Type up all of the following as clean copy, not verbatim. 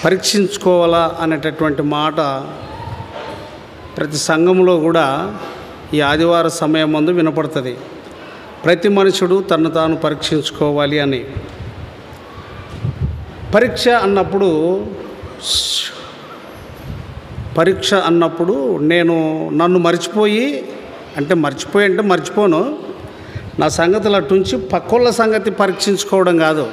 పరీక్షించుకోవాలా అనేటటువంటి మాట ప్రతి సంఘంలో కూడా ఈ ఆదివార సమయం ముందు వినపడుతుంది. ప్రతి మనుషుడు తను తాను పరీక్షించుకోవాలి అని. పరీక్ష అన్నప్పుడు నేను నన్ను మర్చిపోయి అంటే మర్చిపోను, నా సంగతులు అటుంచి పక్కోళ్ళ సంగతి పరీక్షించుకోవడం కాదు.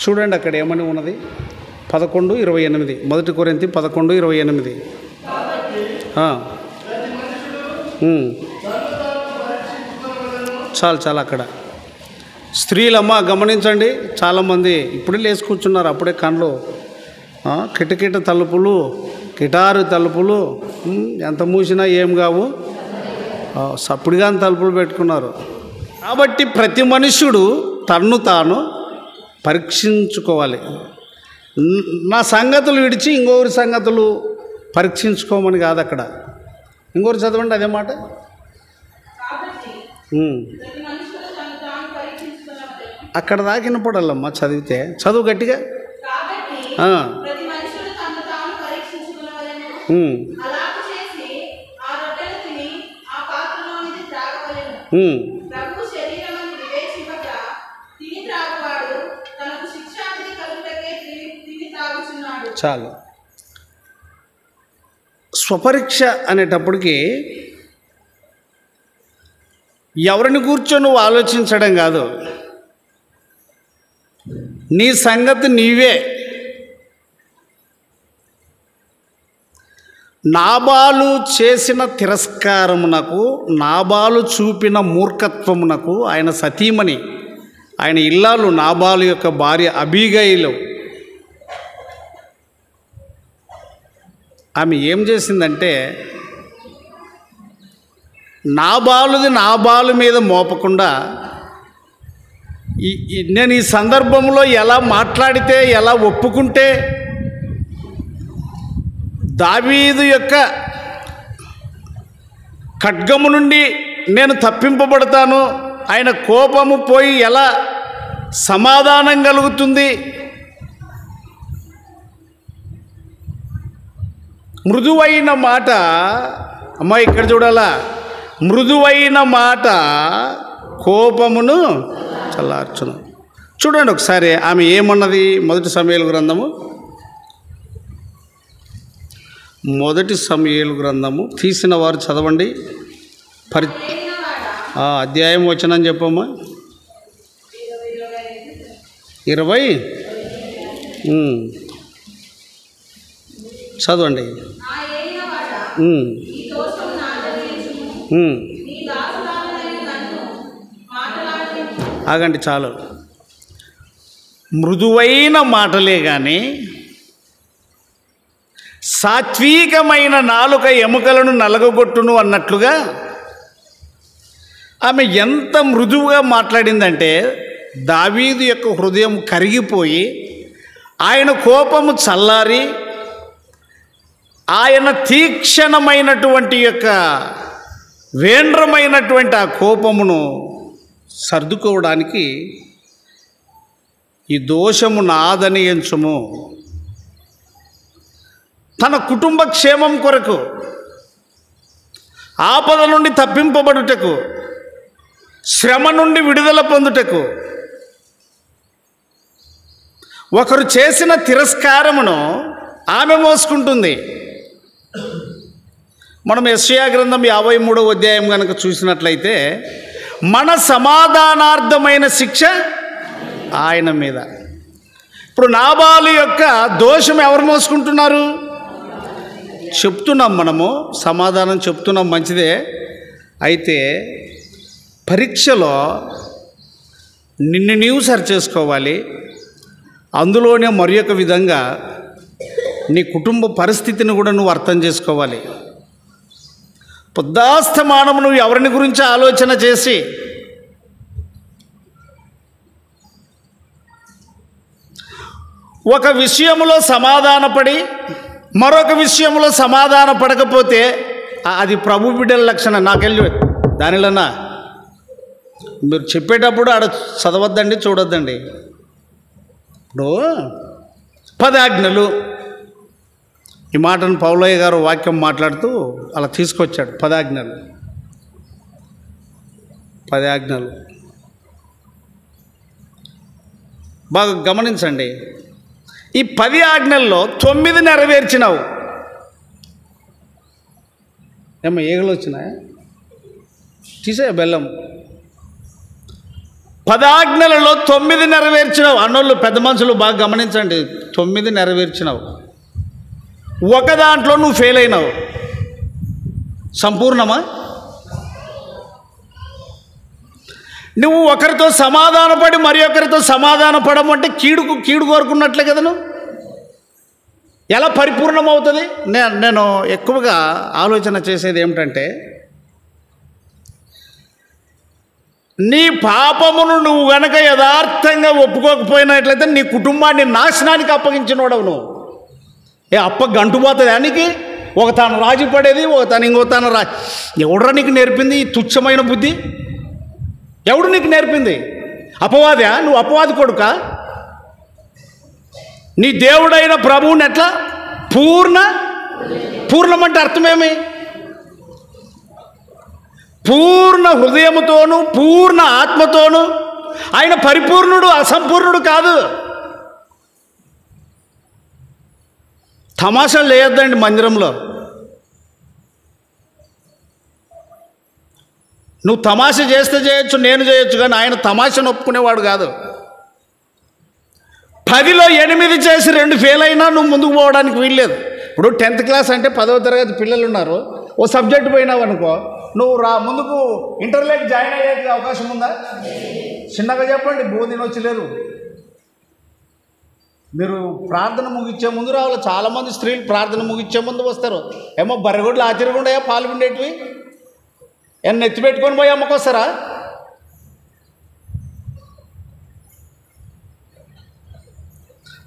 చూడండి అక్కడ ఏమని ఉన్నది, 11:28, 1 కొరింథీ 11:28. చాలు అక్కడ స్త్రీలమ్మ గమనించండి, చాలామంది ఇప్పుడే లేచి కూర్చున్నారు, అప్పుడే కళ్ళు కిటకిట తలుపులు, కిటారు తలుపులు ఎంత మూసినా ఏం కావు, సప్పుడుగాని తలుపులు పెట్టుకున్నారు. కాబట్టి ప్రతి మనుష్యుడు తన్ను తాను పరీక్షించుకోవాలి. నా సంగతులు విడిచి ఇంకొకరి సంగతులు పరీక్షించుకోమని కాదు అక్కడ. ఇంకొకరు చదవండి అదే మాట. అక్కడ దాకా వినపడాలమ్మా చదివితే, చదువు గట్టిగా. చాలు. స్వపరీక్ష అనేటప్పటికి ఎవరిని కూర్చొని నువ్వు ఆలోచించడం కాదు, నీ సంగతి నీవే. నాబాలు చేసిన తిరస్కారమునకు, నాబాలు చూపిన మూర్ఖత్వమునకు ఆయన సతీమణి, ఆయన ఇల్లాలు నాబాలు యొక్క భార్య అబీగయిలు, ఆమె ఏం చేసిందంటే నాబాలు మీద మోపకుండా, నేను ఈ సందర్భంలో ఎలా మాట్లాడితే, ఎలా ఒప్పుకుంటే దావీదు యొక్క ఖడ్గము నుండి నేను తప్పింపబడతాను, ఆయన కోపము పోయి ఎలా సమాధానం కలుగుతుంది, మృదువైన మాట, అమ్మా ఇక్కడ చూడాలా, మృదువైన మాట కోపమును చల్లార్చును. చూడండి ఒకసారి ఆమె ఏమన్నది. 1 సమూయేలు గ్రంథము, 1 సమూయేలు గ్రంథము తీసిన వారు చదవండి. అధ్యాయం వచనం చెప్పమ్మా. 20 చదవండి. ఆగండి చాలు. మృదువైన మాటలే కానీ సాత్వికమైన నాలుక ఎముకలను నలగొట్టును అన్నట్లుగా ఆమె ఎంత మృదువుగా మాట్లాడిందంటే దావీదు యొక్క హృదయం కరిగిపోయి ఆయన కోపము చల్లారి ఆయన తీక్షణమైనటువంటి యొక్క వేంద్రమైనటువంటి ఆ కోపమును సర్దుకోవడానికి ఈ దోషము నాదని ఎంచుము, తన కుటుంబ క్షేమం కొరకు, ఆపద నుండి తప్పింపబడుటకు, శ్రమ నుండి విడుదల పొందుటకు, ఒకరు చేసిన తిరస్కారమును ఆమె మోసుకుంటుంది. మనం యెషయా గ్రంథం 53వ అధ్యాయం కనుక చూసినట్లయితే మన సమాధానార్థమైన శిక్ష ఆయన మీద. ఇప్పుడు నాబాలు యొక్క దోషం ఎవరు మోసుకుంటున్నారు? చెప్తున్నాం, మనము సమాధానం చెప్తున్నాం, మంచిదే. అయితే పరీక్షలో నిన్ను నీవు సరి చేసుకోవాలి. అందులోనే మరి ఒక విధంగా నీ కుటుంబ పరిస్థితిని కూడా నువ్వు అర్థం చేసుకోవాలి. పొద్దాస్తమానం నువ్వు ఎవరిని గురించి ఆలోచన చేసి ఒక విషయంలో సమాధానపడి మరొక విషయంలో సమాధాన పడకపోతే అది ప్రభు బిడ్డల లక్షణం. నాకెళ్ళి దానిలన్నా మీరు చెప్పేటప్పుడు ఆడ చదవద్దండి, చూడొద్దండి. ఇప్పుడు 10 ఆజ్ఞలు, ఈ మాటను పౌలయ్య గారు వాక్యం మాట్లాడుతూ అలా తీసుకొచ్చాడు. 10 ఆజ్ఞలు, 10 ఆజ్ఞలు. బాగా గమనించండి. ఈ 10 ఆజ్ఞల్లో 9 నెరవేర్చినావు. ఏమో ఈగలు వచ్చినాయా? తీసే బెల్లం. 10 ఆజ్ఞలలో 9 నెరవేర్చినావు. అన్నోళ్ళు పెద్ద మనుషులు బాగా గమనించండి. 9 నెరవేర్చినావు. ఒక దాంట్లో నువ్వు ఫెయిల్ అయినావు. సంపూర్ణమా? నువ్వు ఒకరితో సమాధానపడి మరి ఒకరితో సమాధాన పడమంటే కీడు కోరుకున్నట్లే కదా. నువ్వు ఎలా పరిపూర్ణమవుతుంది? నేను ఎక్కువగా ఆలోచన చేసేది ఏమిటంటే, నీ పాపమును నువ్వు గనక యథార్థంగా ఒప్పుకోకపోయినట్లయితే నీ కుటుంబాన్ని నాశనానికి అప్పగించినోడవు నువ్వు. అప్ప గంటుపోతుంది దానికి. ఒక తాను రాజు పడేది, ఒక తాను ఇంకో తాను ఎవడరా నీకు నేర్పింది ఈ తుచ్చమైన బుద్ధి? ఎవడు నీకు నేర్పింది? అపవాదా? నువ్వు అపవాది కొడుకా? నీ దేవుడైన ప్రభువుని ఎట్లా పూర్ణమంటే అర్థమేమి? పూర్ణ హృదయముతోనూ పూర్ణ ఆత్మతోనూ. ఆయన పరిపూర్ణుడు, అసంపూర్ణుడు కాదు. తమాషాలు చేయొద్దండి మందిరంలో. నువ్వు తమాషా చేస్తే చేయొచ్చు, నేను చేయొచ్చు, కానీ ఆయన తమాషను ఒప్పుకునేవాడు కాదు. 10లో 8 చేసి 2 ఫెయిల్ అయినా నువ్వు ముందుకు పోవడానికి వీల్లేదు. ఇప్పుడు 10th క్లాస్ అంటే 10వ తరగతి పిల్లలు ఉన్నారు. ఓ సబ్జెక్ట్ పోయినావు అనుకో, నువ్వు ముందుకు ఇంటర్లోకి జాయిన్ అయ్యే అవకాశం ఉందా? చిన్నగా చెప్పండి, బోధినొచ్చలేదు. మీరు ప్రార్థన ముగించే ముందు రావాలి. చాలామంది స్త్రీలు ప్రార్థన ముగించే ముందు వస్తారు. ఏమో బర్రెగొడ్లు ఆచరగుండయా, పాల్గొండేటివి ఏమన్నా ఎత్తిపెట్టుకొని పోయి అమ్మకొస్తారా?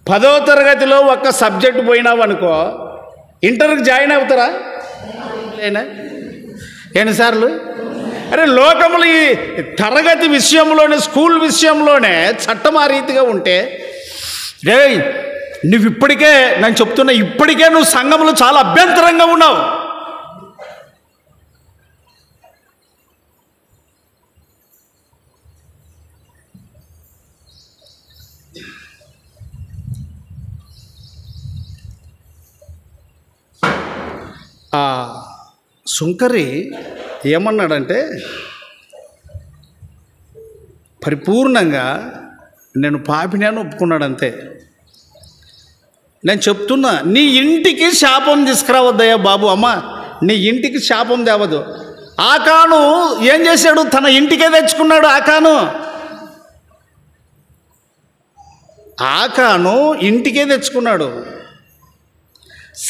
పదవ తరగతిలో ఒక్క సబ్జెక్ట్ పోయినావు అనుకో, ఇంటర్కి జాయిన్ అవుతారా? లేనా? ఎన్నిసార్లు? అరే లోకములు ఈ తరగతి విషయంలోనే, స్కూల్ విషయంలోనే చట్టం ఆ రీతిగా ఉంటే, రే నువ్వు ఇప్పటికే, నేను చెప్తున్నా, ఇప్పటికే నువ్వు సంఘంలో చాలా అభ్యంతరంగా ఉన్నావు. సుంకరి ఏమన్నాడంటే, పరిపూర్ణంగా నేను పాపిని అని ఒప్పుకున్నాడు. అంతే. నేను చెప్తున్నా, నీ ఇంటికి శాపం తీసుకురావద్దయ్యా బాబు. అమ్మ, నీ ఇంటికి శాపం తేవద్దు. ఆకాను ఏం చేశాడు? తన ఇంటికే తెచ్చుకున్నాడు. ఆకాను ఇంటికే తెచ్చుకున్నాడు.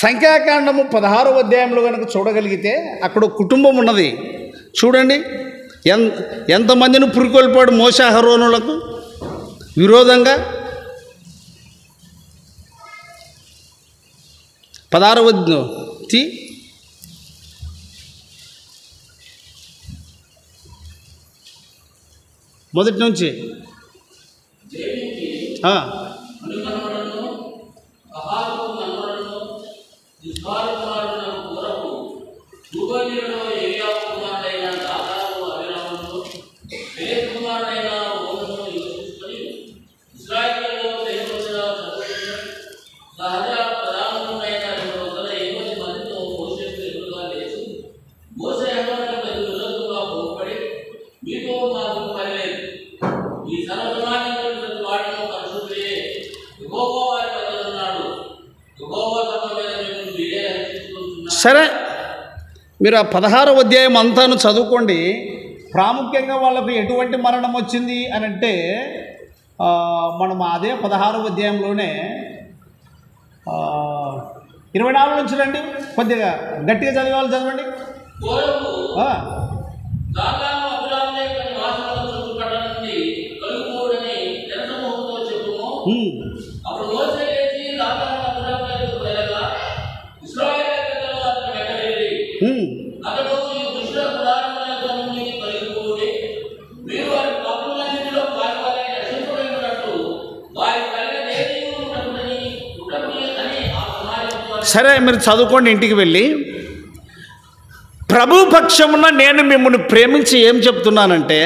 సంఖ్యాకాండము 16వ అధ్యాయంలో కనుక చూడగలిగితే అక్కడ కుటుంబం ఉన్నది. చూడండి, ఎంతమందిని పురికొల్పాడు మోషే అహరోనులకు విరోధంగా. 16వ మొదటి నుంచి సరే, మీరు ఆ 16వ అధ్యాయం అంతాను చదువుకోండి. ప్రాముఖ్యంగా వాళ్ళకు ఎటువంటి మరణం వచ్చింది అని అంటే, మనం అదే 16వ అధ్యాయంలోనే 24 నుంచి రండి. కొద్దిగా గట్టిగా చదివాలి, చదవండి. సరే మీరు చదువుకోండి ఇంటికి వెళ్ళి. ప్రభు పక్షమున నేను మిమ్మల్ని ప్రేమించి ఏం చెప్తున్నానంటే,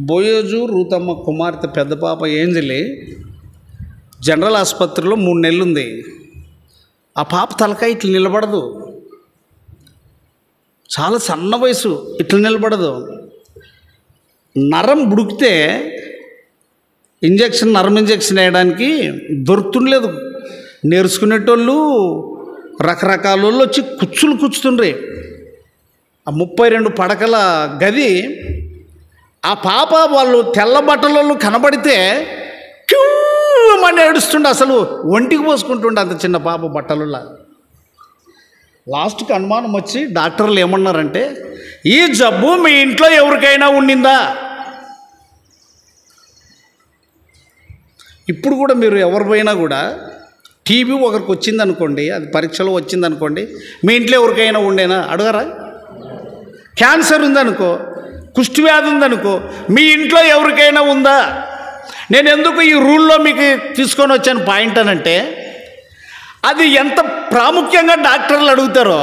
బోయోజు రూతమ్మ కుమార్తె పెద్ద పాప ఏంజలి జనరల్ ఆసుపత్రిలో 3 నెలలు ఉంది. ఆ పాప తలకాయ ఇట్లా నిలబడదు, చాలా సన్న వయసు, ఇట్లా నిలబడదు. నరం బుడికితే నరం ఇంజెక్షన్ వేయడానికి దొరుకుతుండలేదు. నేర్చుకునేటోళ్ళు రకరకాల వాళ్ళు వచ్చి కూర్చుతుండ్రి. ఆ 32 పడకల గది. ఆ పాప వాళ్ళు తెల్ల బట్టలలో కనబడితే క్యూమని ఏడుస్తుండే, అసలు ఒంటికి పోసుకుంటుండే అంత చిన్న పాప బట్టలలో. లాస్ట్కి అనుమానం వచ్చి డాక్టర్లు ఏమన్నారంటే, ఈ జబ్బు మీ ఇంట్లో ఎవరికైనా ఉండిందా? ఇప్పుడు కూడా మీరు ఎవరి పోయినా కూడా టీబీ ఒకరికి వచ్చిందనుకోండి, అది పరీక్షలో వచ్చిందనుకోండి, మీ ఇంట్లో ఎవరికైనా ఉండేనా అడగరా? క్యాన్సర్ ఉందనుకో, కుష్టి వ్యాధి ఉందనుకో, మీ ఇంట్లో ఎవరికైనా ఉందా? నేను ఎందుకు ఈ రూల్లో మీకు తీసుకొని వచ్చాను పాయింట్ అనంటే, అది ఎంత ప్రాముఖ్యంగా డాక్టర్లు అడుగుతారో,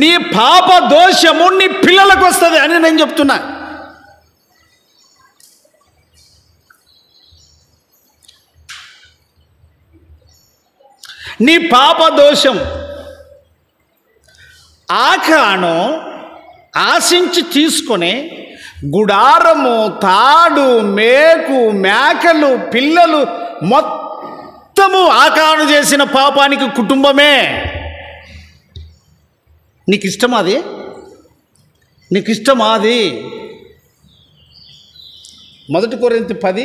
నీ పాప దోషము నీ పిల్లలకు వస్తుంది అని నేను చెప్తున్నా. నీ పాప దోషం ఆకాను ఆశించి తీసుకొని గుడారము, తాడు, మేకు, మేకలు, పిల్లలు మొత్తము ఆకాను చేసిన పాపానికి కుటుంబమే. నీకు ఇష్టమా అది? నీకు ఇష్టమా అది? 1 కొరింథీ 10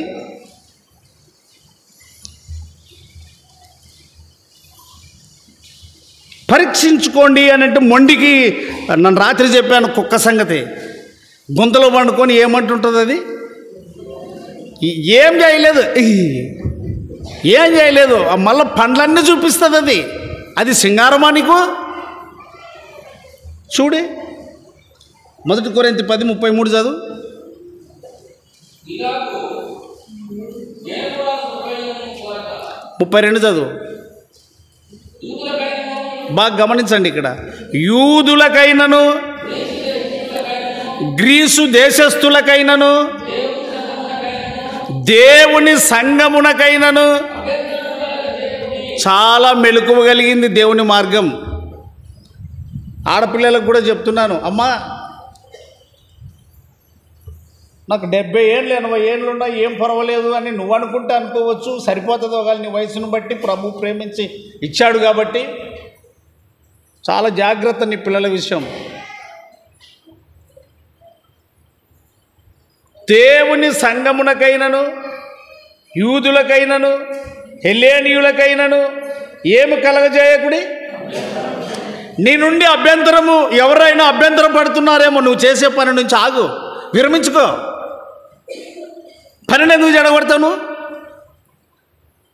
పరీక్షించుకోండి అని అంటే, మొండికి నన్ను రాత్రి చెప్పాను కుక్క సంగతి. గుంతలో పండుకొని ఏమంటుంటుంది అది? ఏం చేయలేదు, ఏం చేయలేదు, మళ్ళీ పండ్లన్నీ చూపిస్తుంది అది. అది సింగారమా నీకు? చూడు 1 కొరింథీ 10:33 చదువు. ముప్పై 32 చదువు. బాగా గమనించండి, ఇక్కడ యూదులకైనను గ్రీసు దేశస్థులకైనను దేవుని సంగమునకైనను చాలా మెలకువ కలిగింది దేవుని మార్గం. ఆడపిల్లలకు కూడా చెప్తున్నాను, అమ్మా నాకు 70 ఏళ్ళు 80 ఏళ్ళు ఉన్నా ఏం పర్వాలేదు అని నువ్వు అనుకుంటే అనుకోవచ్చు, సరిపోతుందో కానీ నీ వయసును బట్టి ప్రభు ప్రేమించి ఇచ్చాడు కాబట్టి చాలా జాగ్రత్త నీ పిల్లల విషయం. దేవుని సంగమునకైనను యూదులకైనను హెలేనీయులకైనను ఏమి కలగజేయకుడి. నీ నుండి అభ్యంతరము ఎవరైనా అభ్యంతరం పడుతున్నారేమో, నువ్వు చేసే పని నుంచి ఆగు, విరమించుకో. పనిని ఎందుకు జడగొడతాను?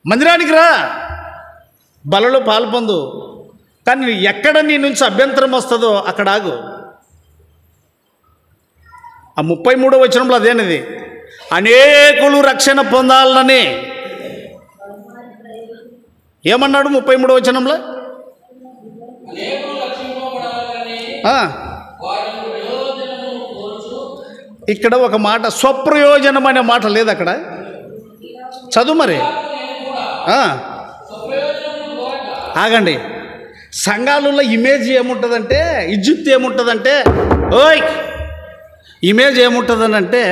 మందిరానికి రా, బలలో పాల్పొందు, కానీ ఎక్కడ నీ నుంచి అభ్యంతరం వస్తుందో అక్కడ ఆగు. ఆ 33వ వచనంలో అదేనది, అనేకులు రక్షణ పొందాలని ఏమన్నాడు? 33వ వచనంలో ఇక్కడ ఒక మాట స్వప్రయోజనం అనే మాట లేదు అక్కడ. చదువు మరి. ఆగండి. సంఘాలలో ఇమేజ్ ఏముంటుందంటే, ఇజ్జత్ ఏముంటుందంటే, ఓయ్ ఇమేజ్ ఏముంటుందనంటే,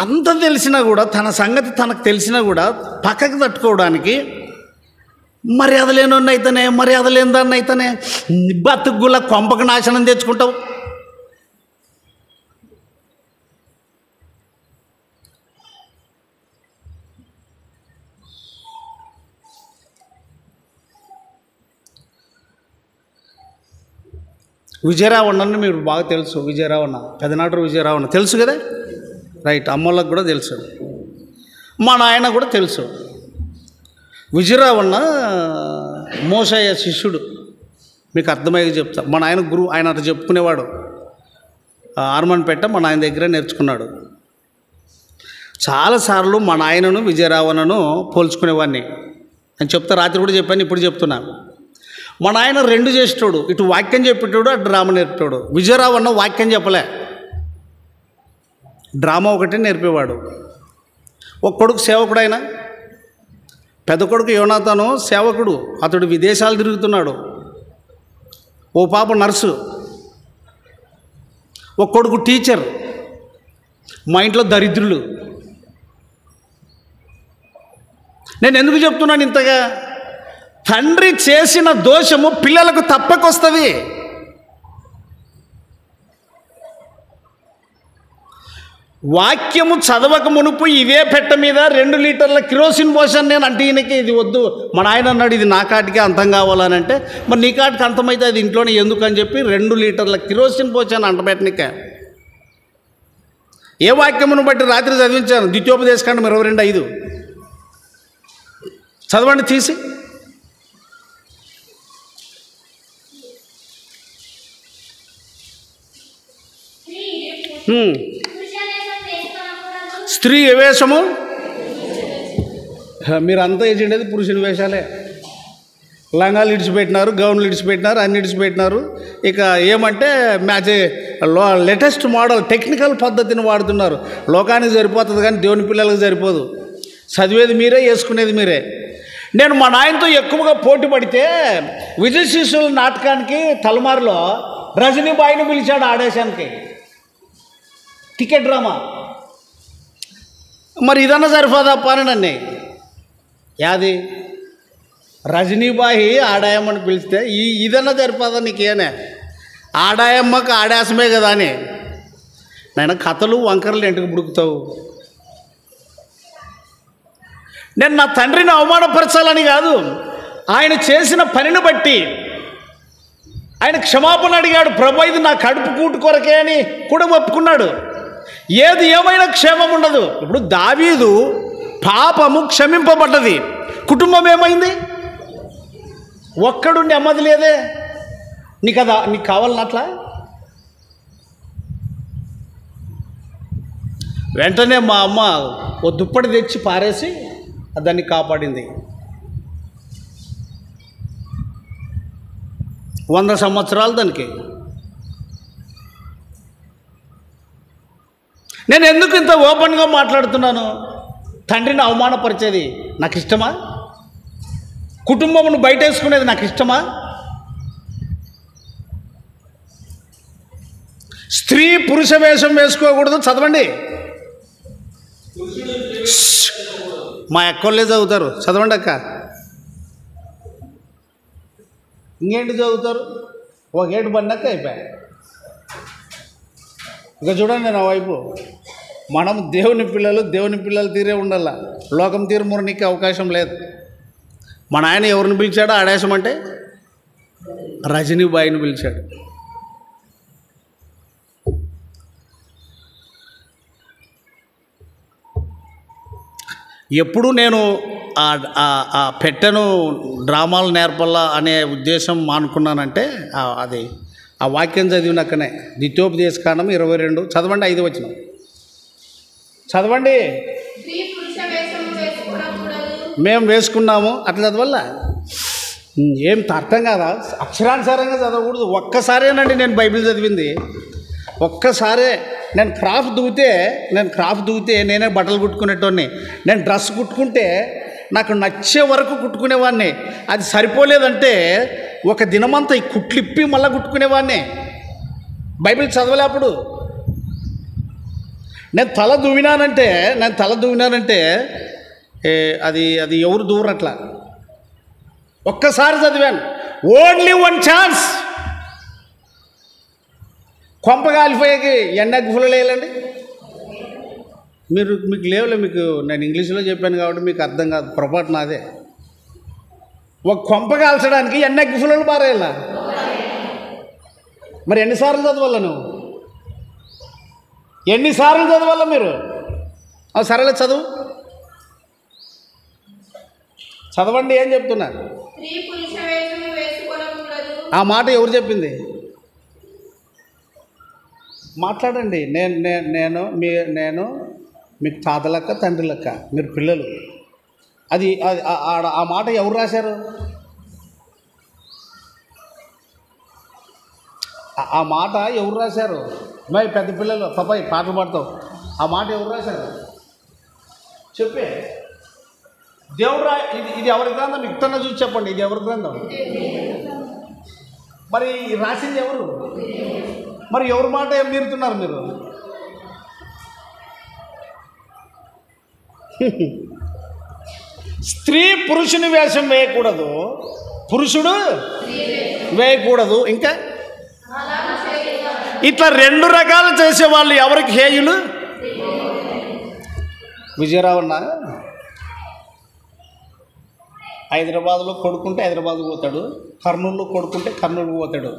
అంత తెలిసినా కూడా తన సంగతి తనకు తెలిసినా కూడా పక్కకు తట్టుకోవడానికి మర్యాద లేనోన్ని అయితేనే, మర్యాద లేని దాన్ని అయితేనే బతుకుల కొంపకు నాశనం తెచ్చుకుంటావు. విజయరావణని మీరు బాగా తెలుసు. విజయరావణ, పెదనాటూరు విజయరావణ తెలుసు కదా, రైట్. అమ్మోళ్ళకు కూడా తెలుసు, మా నాయన కూడా తెలుసు. విజయరావణ మోసయ్య శిష్యుడు. మీకు అర్థమయ్యే చెప్తా. మా నాయన గురువు, ఆయన అట్లా చెప్పుకునేవాడు. ఆర్మన్పేట మా నాయన దగ్గర నేర్చుకున్నాడు. చాలాసార్లు మా నాయనను విజయరావణను పోల్చుకునేవాడిని అని చెప్తా. రాత్రి కూడా చెప్పాను, ఇప్పుడు చెప్తున్నా. మా నాయన రెండు చేసేటోడు, ఇటు వాక్యం చెప్పేటోడు, అటు డ్రామా నేర్పేటోడు. విజయరావణ వాక్యం చెప్పలే, డ్రామా ఒకటే నేర్పేవాడు. ఒక కొడుకు సేవకుడు, ఆయన పెద్ద కొడుకు యోనాతాను సేవకుడు, అతడు విదేశాలు తిరుగుతున్నాడు. ఓ పాప నర్సు, ఒక కొడుకు టీచర్. మా ఇంట్లో దరిద్రులు. నేను ఎందుకు చెప్తున్నాను ఇంతగా? తండ్రి చేసిన దోషము పిల్లలకు తప్పకొస్తుంది. వాక్యము చదవక మునుపు ఇవే పెట్ట మీద 2 లీటర్ల కిరోసిన్ పోసాను నేను. అంటే ఈయనకి ఇది వద్దు, మా నాయన అన్నాడు ఇది నా కాటికే అంతం కావాలని. అంటే మరి నీ కాటికి అంతమైతే అది ఇంట్లోనే ఎందుకు అని చెప్పి 2 లీటర్ల కిరోసిన్ పోసాను అంటబెట్టనిక. ఏ వాక్యమును బట్టి రాత్రి చదివించాను? ద్వితీయోపదేశకాండం 22:5 చదవండి తీసి. స్త్రీ ఏ వేషము? మీరంతా వేసిండేది పురుషుని వేషాలే. లంగాలు ఇడిచిపెట్టినారు, గౌన్లు ఇడిచిపెట్టినారు, అన్ని ఇడిచిపెట్టినారు. ఇక ఏమంటే లేటెస్ట్ మోడల్ టెక్నికల్ పద్ధతిని వాడుతున్నారు. లోకానికి సరిపోతుంది కానీ దేవుని పిల్లలకు సరిపోదు. చదివేది మీరే, వేసుకునేది మీరే. నేను మా నాయనతో ఎక్కువగా పోటీ పడితే విజయ శిష్యుల నాటకానికి తలమారులో రజనీబాయిని పిలిచాడు ఆడేశానికి, టికెట్ డ్రామా. మరి ఇదన్నా సరిపోదా అని నన్ను యాది రజనీబాయి ఆడాయమ్మని పిలిస్తే ఇదన్నా సరిపోదా నీకేనే? ఆడాయమ్మకు ఆడాసమే కదా అని. నేను కథలు వంకరలు ఎంటుకు బుడుకుతావు. నేను నా తండ్రిని అవమానపరచాలని కాదు, ఆయన చేసిన పనిని బట్టి ఆయన క్షమాపణ అడిగాడు. ప్రభు ఇది నా కడుపు కూటు కొరకే అని కూడా ఒప్పుకున్నాడు. ఏది ఏమైనా క్షేమం ఉండదు. ఇప్పుడు దావీదు పాపము క్షమింపబడ్డది, కుటుంబం ఏమైంది? ఒక్కడు నెమ్మది లేదే. నీకు కావాలని అట్లా వెంటనే మా అమ్మ ఓ దుప్పటి తెచ్చి పారేసి దాన్ని కాపాడింది. 100 సంవత్సరాలు దానికి. నేను ఎందుకు ఇంత ఓపెన్గా మాట్లాడుతున్నాను? తండ్రిని అవమానపరిచేది నాకు ఇష్టమా? కుటుంబమును బయటేసుకునేది నాకు ఇష్టమా? స్త్రీ పురుష వేషం వేసుకోకూడదు. చదవండి, మా అక్కోళ్ళే చదువుతారు. చదవండి అక్క. ఇంకేంటి చదువుతారు? ఒక ఏడు పడినాక అయిపోయా. ఇక చూడండి నా వైపు. మనం దేవుని పిల్లలు తీరే ఉండాల. లోకం తీరు మురనికి అవకాశం లేదు. మన ఆయన ఎవరిని పిలిచాడో ఆడేశం అంటే రజనీబాయిని పిలిచాడు. ఎప్పుడు నేను ఆ పెట్టెను డ్రామాలు నేర్పల్లా అనే ఉద్దేశం మానుకున్నానంటే అది ఆ వాక్యం చదివినాకనే. ద్వితీయోపదేశకాండం 22 చదవండి, 5 వచనం చదవండి. మేము వేసుకున్నాము అట్లా చదవల్ల. ఏం అర్థం కాదా? అక్షరానుసారంగా చదవకూడదు. ఒక్కసారేనండి నేను బైబిల్ చదివింది, ఒక్కసారే. నేను క్రాఫ్ట్ దిగితే నేనే బట్టలు కుట్టుకునేటోడిని. నేను డ్రెస్ కుట్టుకుంటే నాకు నచ్చే వరకు కుట్టుకునేవాడిని. అది సరిపోలేదంటే ఒక దినమంతా ఈ కుట్లిప్పి మళ్ళీ కుట్టుకునేవాడిని. బైబిల్ చదవలేప్పుడు నేను తల దువ్వినానంటే అది ఎవరు దూరట్లా. ఒక్కసారి చదివాను, ఓన్లీ 1 ఛాన్స్. కొంప కాలిపోయాకి ఎన్నెగ్గులు వేయాలండి. మీకు లేవులే. మీకు నేను ఇంగ్లీష్లో చెప్పాను కాబట్టి మీకు అర్థం కాదు, పొరపాటు నాదే. ఒక కొంప కాల్చడానికి ఎన్నెగ్గులు పారేయాల. మరి ఎన్నిసార్లు చదవాల నువ్వు? ఎన్నిసార్లు చదవాల మీరు? సరేలే చదవండి. ఏం చెప్తున్నా? ఆ మాట ఎవరు చెప్పింది? మాట్లాడండి. నేను మీకు తాత లెక్క తండ్రి లెక్క, మీరు పిల్లలు. అది ఆ మాట ఎవరు రాశారు? ఆ మాట ఎవరు రాశారు? మరి పెద్ద పిల్లలు పాపాయి పాటలు పాడతావు, ఆ మాట ఎవరు రాశారు చెప్పే? దేవుడు ఇది ఎవరి గ్రంథం? ఇక్కడన్నా చూసి చెప్పండి, ఇది ఎవరి గ్రంథం? మరి రాసింది ఎవరు? మరి ఎవరి మాట ఏం మీరుతున్నారు మీరు? స్త్రీ పురుషుని వేషం వేయకూడదు, పురుషుడు వేయకూడదు. ఇంకా ఇట్లా 2 రకాలు చేసేవాళ్ళు ఎవరికి హేయులు? విజయరావన్న హైదరాబాద్లో కొడుకుంటే హైదరాబాద్ పోతాడు, కర్నూలులో కొడుకుంటే కర్నూలు పోతాడు.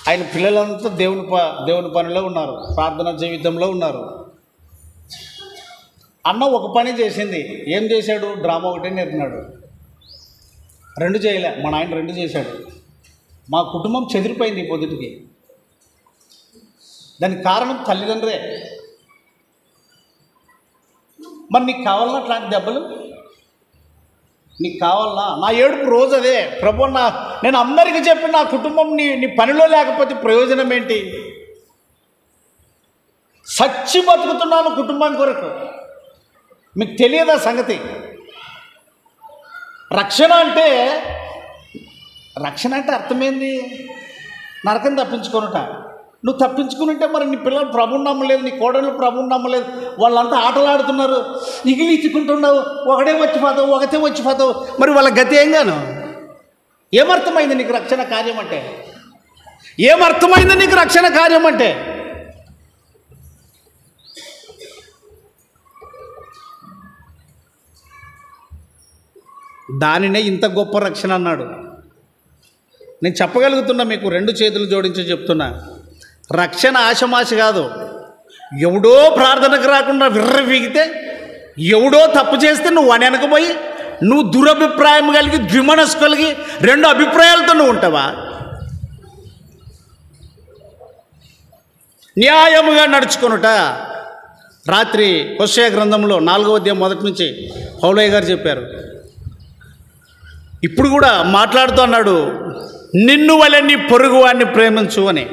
ఆయన పిల్లలంతా దేవుని పనిలో ఉన్నారు, ప్రార్థనా జీవితంలో ఉన్నారు. అన్న ఒక పని చేసింది. ఏం చేశాడు? డ్రామా ఒకటే నేర్పినాడు, 2 చేయలే. మా నాయన 2 చేశాడు. మా కుటుంబం చెదిరిపోయింది ఈ పొద్దుటికి. దానికి కారణం తల్లిదండ్రే. మరి నీకు కావాలన్నా అట్లాంటి దెబ్బలు? నీకు కావాలన్నా? నా ఏడుపు రోజు అదే, ప్రభు నేను అందరికీ చెప్పి నా కుటుంబం నీ పనిలో లేకపోతే ప్రయోజనం ఏంటి? సచ్చి బతుకుతున్నాను కుటుంబం కొరకు. మీకు తెలియదా సంగతి? రక్షణ అంటే అర్థమైంది నరకం తప్పించుకొనుట. నువ్వు తప్పించుకుని మరి నీ పిల్లలు ప్రభుని నమ్మలేదు, నీ కోడళ్ళు ప్రభుని నమ్మలేదు, వాళ్ళంతా ఆటలాడుతున్నారు, ఇగిలిచ్చుకుంటున్నావు, ఒకటే వచ్చిపోతావు. మరి వాళ్ళ గతి ఏం గాను? ఏమర్థమైంది నీకు రక్షణ కార్యం అంటే? ఏమర్థమైంది నీకు రక్షణ కార్యం అంటే? దానినే ఇంత గొప్ప రక్షణ అన్నాడు. నేను చెప్పగలుగుతున్నా, మీకు 2 చేతులు జోడించి చెప్తున్నా. రక్షణ ఆశమాశ కాదు. ఎవడో ప్రార్థనకు రాకుండా విర్రవీగితే, ఎవడో తప్పు చేస్తే నువ్వు అని వెనకపోయి నువ్వు దురభిప్రాయం కలిగి, ద్విమనస్సు కలిగి 2 అభిప్రాయాలతో నువ్వు ఉంటావా? న్యాయముగా నడుచుకొనుట. రాత్రి హోషేయ గ్రంథంలో 4వ అధ్యాయం 1 నుంచి పౌలయ్య గారు చెప్పారు. ఇప్పుడు కూడా మాట్లాడుతూ అన్నాడు, నిన్ను వలె నీ పొరుగు వాడిని ప్రేమించు అని.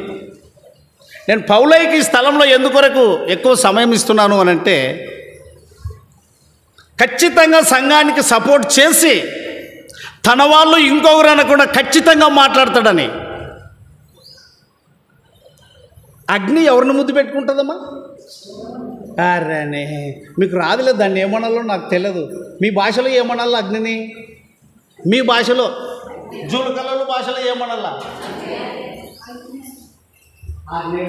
నేను పౌలయ్యకి ఈ స్థలంలో ఎందుకొరకు ఎక్కువ సమయం ఇస్తున్నాను అని అంటే, ఖచ్చితంగా సంఘానికి సపోర్ట్ చేసి తన వాళ్ళు ఇంకొకరు అనకుండా ఖచ్చితంగా మాట్లాడతాడని. అగ్ని ఎవరిని ముద్దు పెట్టుకుంటుందమ్మా? అరేనే మీకు రాదులేదు, దాన్ని ఏమనాలో నాకు తెలియదు. మీ భాషలో ఏమనాలా అగ్నిని? మీ భాషలో, జూలకల్ల భాషలో ఏమనాలా? అగ్ని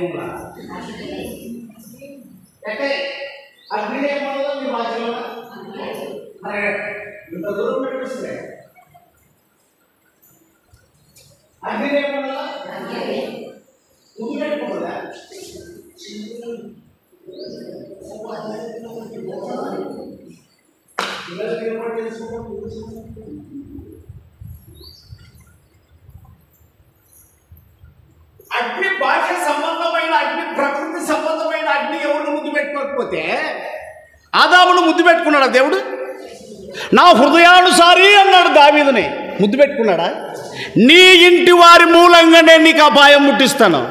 ఏమనాలా మీ భాషలో? ఇంత దూరం పెట్టిస్తే అగ్ని ఏమనాలా? ముందు పెట్టుకోదా? అగ్ని భాష సంబంధమైన అగ్ని, ప్రకృతి సంబంధమైన అగ్ని ఎవరిని ముద్దు పెట్టుకోకపోతే ఆదామును ముద్దు పెట్టుకున్నాడా దేవుడు? నా హృదయానుసారి అన్నాడు దావీదుని. ముద్దు పెట్టుకున్నాడా? నీ ఇంటి వారి మూలంగానే నీకు అపాయం ముట్టిస్తాను.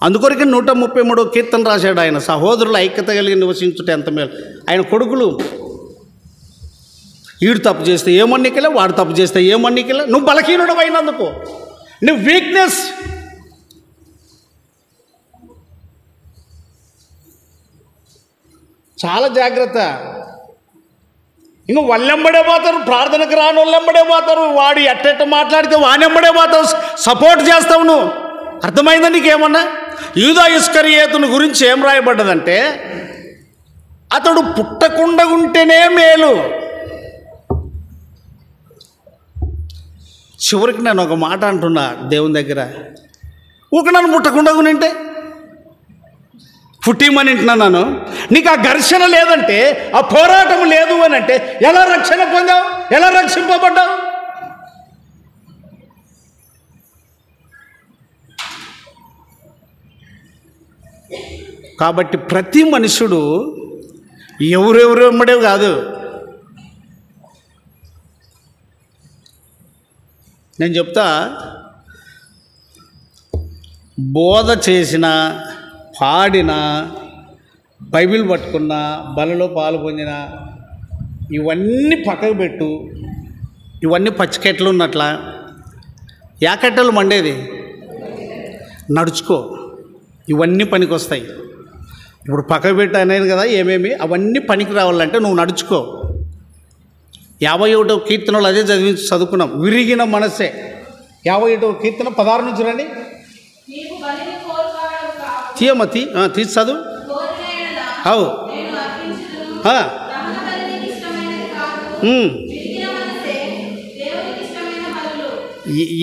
అందుకొరికి 133వ కీర్తన రాశాడు ఆయన. సహోదరుల ఐక్యత కలిగి నివసించుట ఎంత మేలు. ఆయన కొడుకులు వీడు తప్పు చేస్తే ఏమన్నికలే, వాడు తప్పు చేస్తే ఏమన్నికలే. నువ్వు బలహీనుడు అయినందుకు, నువ్వు వీక్నెస్. చాలా జాగ్రత్త. ఇంక వాళ్ళెంబడే పోతారు, ప్రార్థనకు రాని వాళ్ళెంబడే పోతారు. వాడు ఎట్ట మాట్లాడితే వానెంబడే పోతావు, సపోర్ట్ చేస్తావు నువ్వు. అర్థమైందా నీకేమన్నా? యూదా ఇస్కరియోతుని గురించి ఏం రాయబడ్డదంటే, అతడు పుట్టకుండా ఉంటేనే మేలు. చివరికి నేను ఒక మాట అంటున్నా దేవుని దగ్గర, నన్ను పుట్టకుండా ఉంటే పుట్టిమని వింటున్నాను. నీకు ఆ ఘర్షణ లేదంటే, ఆ పోరాటం లేదు అని అంటే ఎలా రక్షణ పొందావు? ఎలా రక్షింపబడ్డావు? కాబట్టి ప్రతి మనుషుడు ఎవరెవరు వెంబడే కాదు. నేను చెప్తా, బోధ చేసిన, పాడిన, బైబిల్ పట్టుకున్న, బలలో పాలు పొందిన, ఇవన్నీ పక్కకు పెట్టు. ఇవన్నీ పచ్చికెట్లు ఉన్నట్ల. యాకట్టెలు మండేది నడుచుకో, ఇవన్నీ పనికి వస్తాయి. ఇప్పుడు పక్కకు పెట్టి అనేది కదా ఏమేమి, అవన్నీ పనికి రావాలంటే నువ్వు నడుచుకో. 51వ కీర్తనలో అదే చదువుకున్నాం. విరిగిన మనసే. 51వ కీర్తన 16 నుంచి రండి. తీయమతి తీసి చదువు. అవు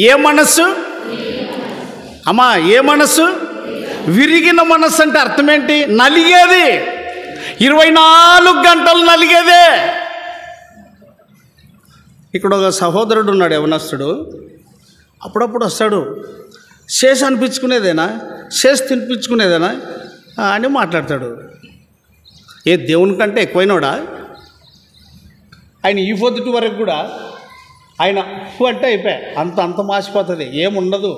ఏ మనస్సు అమ్మా? ఏ మనస్సు? విరిగిన మనస్సు అంటే అర్థం ఏంటి? నలిగేది, 24 గంటలు నలిగేదే. ఇక్కడ ఒక సహోదరుడు ఉన్నాడు, యవనస్తుడు. అప్పుడప్పుడు వస్తాడు, శేష అనిపించుకునేదేనా, శేష తినిపించుకునేదేనా అని మాట్లాడతాడు. ఏ దేవుని కంటే ఎక్కువైనోడా ఆయన? ఈ పొద్దుటి వరకు కూడా ఆయన అంటే అయిపోయా, అంత మాసిపోతుంది, ఏముండదు.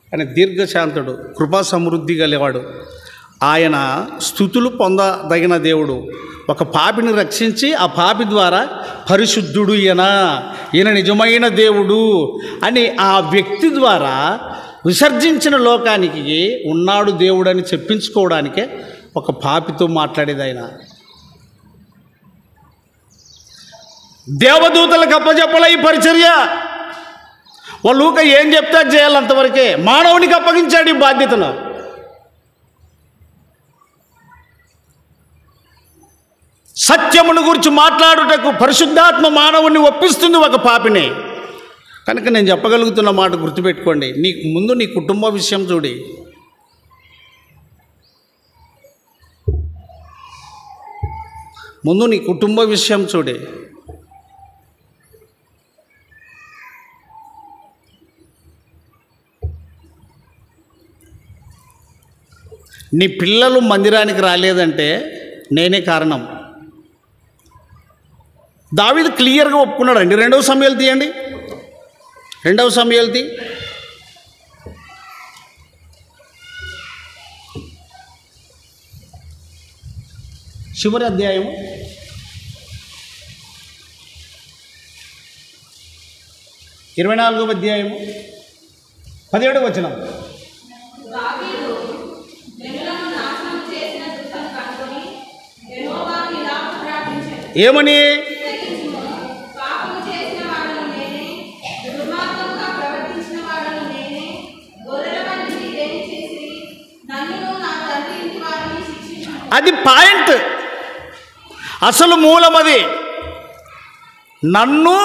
ఆయన దీర్ఘశాంతుడు, కృపా సమృద్ధి గలవాడు. ఆయన స్తుతులు పొందదగిన దేవుడు. ఒక పాపిని రక్షించి ఆ పాపి ద్వారా పరిశుద్ధుడు ఈయన నిజమైన దేవుడు అని ఆ వ్యక్తి ద్వారా విసర్జించిన లోకానికి ఉన్నాడు దేవుడు అని చెప్పించుకోవడానికే ఒక పాపితో మాట్లాడేది ఆయన. దేవదూతలకు అప్పచెప్పల ఈ పరిచర్య. వాళ్ళు ఏం చెప్తే చేయాలి అంతవరకే. మానవునికి అప్పగించాడు ఈ బాధ్యతను. సత్యమును గురించి మాట్లాడుటకు పరిశుద్ధాత్మ మానవుని ఒప్పిస్తుంది ఒక పాపిని. కనుక నేను చెప్పగలుగుతున్న మాట గుర్తుపెట్టుకోండి. ముందు నీ కుటుంబ విషయం చూడి. ముందు నీ కుటుంబ విషయం చూడి. నీ పిల్లలు మందిరానికి రాలేదంటే నేనే కారణం. దావీదు క్లియర్గా ఒప్పుకున్నాడండి. 2వ సమూయేలు తీయండి. 2వ సమూయేలు తీ. చివరి అధ్యాయము 24వ అధ్యాయము 17వ వచనం. ఏమని? అది పాయింట్, అసలు మూలం అది. నన్ను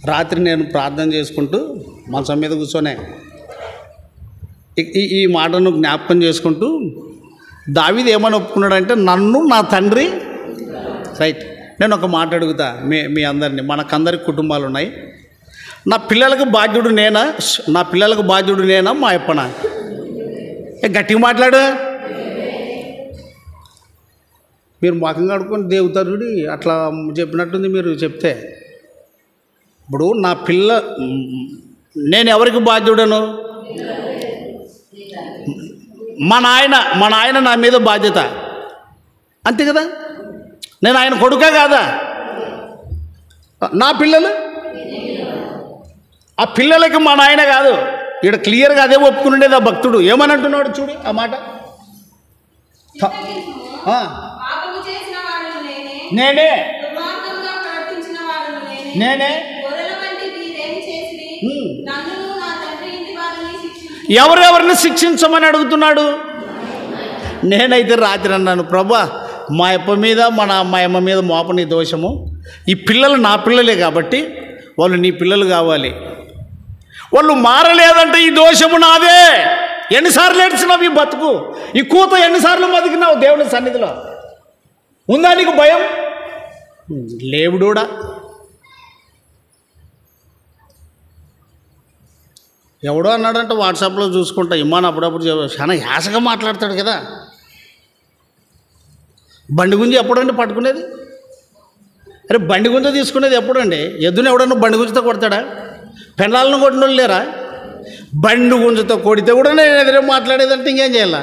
రాత్రి నేను ప్రార్థన చేసుకుంటూ మంచం మీద కూర్చొనే ఈ మాటను జ్ఞాపకం చేసుకుంటూ దావీదు ఏమని ఒప్పుకున్నాడంటే, నన్ను నా తండ్రి. రైట్. నేను ఒక మాట అడుగుతా మీ అందరినీ. మనకందరికి కుటుంబాలు ఉన్నాయి. నా పిల్లలకు బాధ్యుడు నేనా? నా పిల్లలకు బాధ్యుడు నేనా మా అప్పనా? గట్టిగా మాట్లాడు. మీరు ముఖం కడుక్కొని దేవతరుడి అట్లా చెప్పినట్టుంది మీరు చెప్తే. ఇప్పుడు నా పిల్ల, నేను ఎవరికి బాధ్యుడను? మా నాయన నా మీద బాధ్యత, అంతే కదా. నేను ఆయన కొడుకా కాదా? నా పిల్లలు, ఆ పిల్లలకి మా నాయన కాదు. ఇక్కడ క్లియర్గా అదే ఒప్పుకునేది ఆ భక్తుడు. ఏమని అంటున్నాడు చూడు ఆ మాట. నేనే నేనే ఎవరెవరిని శిక్షించమని అడుగుతున్నాడు. నేనైతే రాత్రి అన్నాను, ప్రభా మా అప్ప మీద మా అమ్మ మీద మోపని దోషము. ఈ పిల్లలు నా పిల్లలే కాబట్టి వాళ్ళు నీ పిల్లలు కావాలి. వాళ్ళు మారలేదంటే ఈ దోషము నాదే. ఎన్నిసార్లు ఏడ్చినావు ఈ బతుకు, ఈ కూత ఎన్నిసార్లు బతికినావు దేవుని సన్నిధిలో? ఉందా నీకు భయం? లేవుడూడా. ఎవడో అన్నాడంటే వాట్సాప్లో చూసుకుంటా ఇమ్మాను అప్పుడప్పుడు చాలా యాసగా మాట్లాడతాడు కదా. బండి గుంజి ఎప్పుడండి పట్టుకునేది? అరే బండి గుంజ తీసుకునేది ఎప్పుడండి? ఎద్దుని ఎవడన్నా బండి గుంజతో కొడతాడా? పెండాలను కొట్టిన వాళ్ళు లేరా? బండి గుంజతో కొడితే కూడా నేను ఎదురే మాట్లాడేదంటే ఇంకేం చేయాల?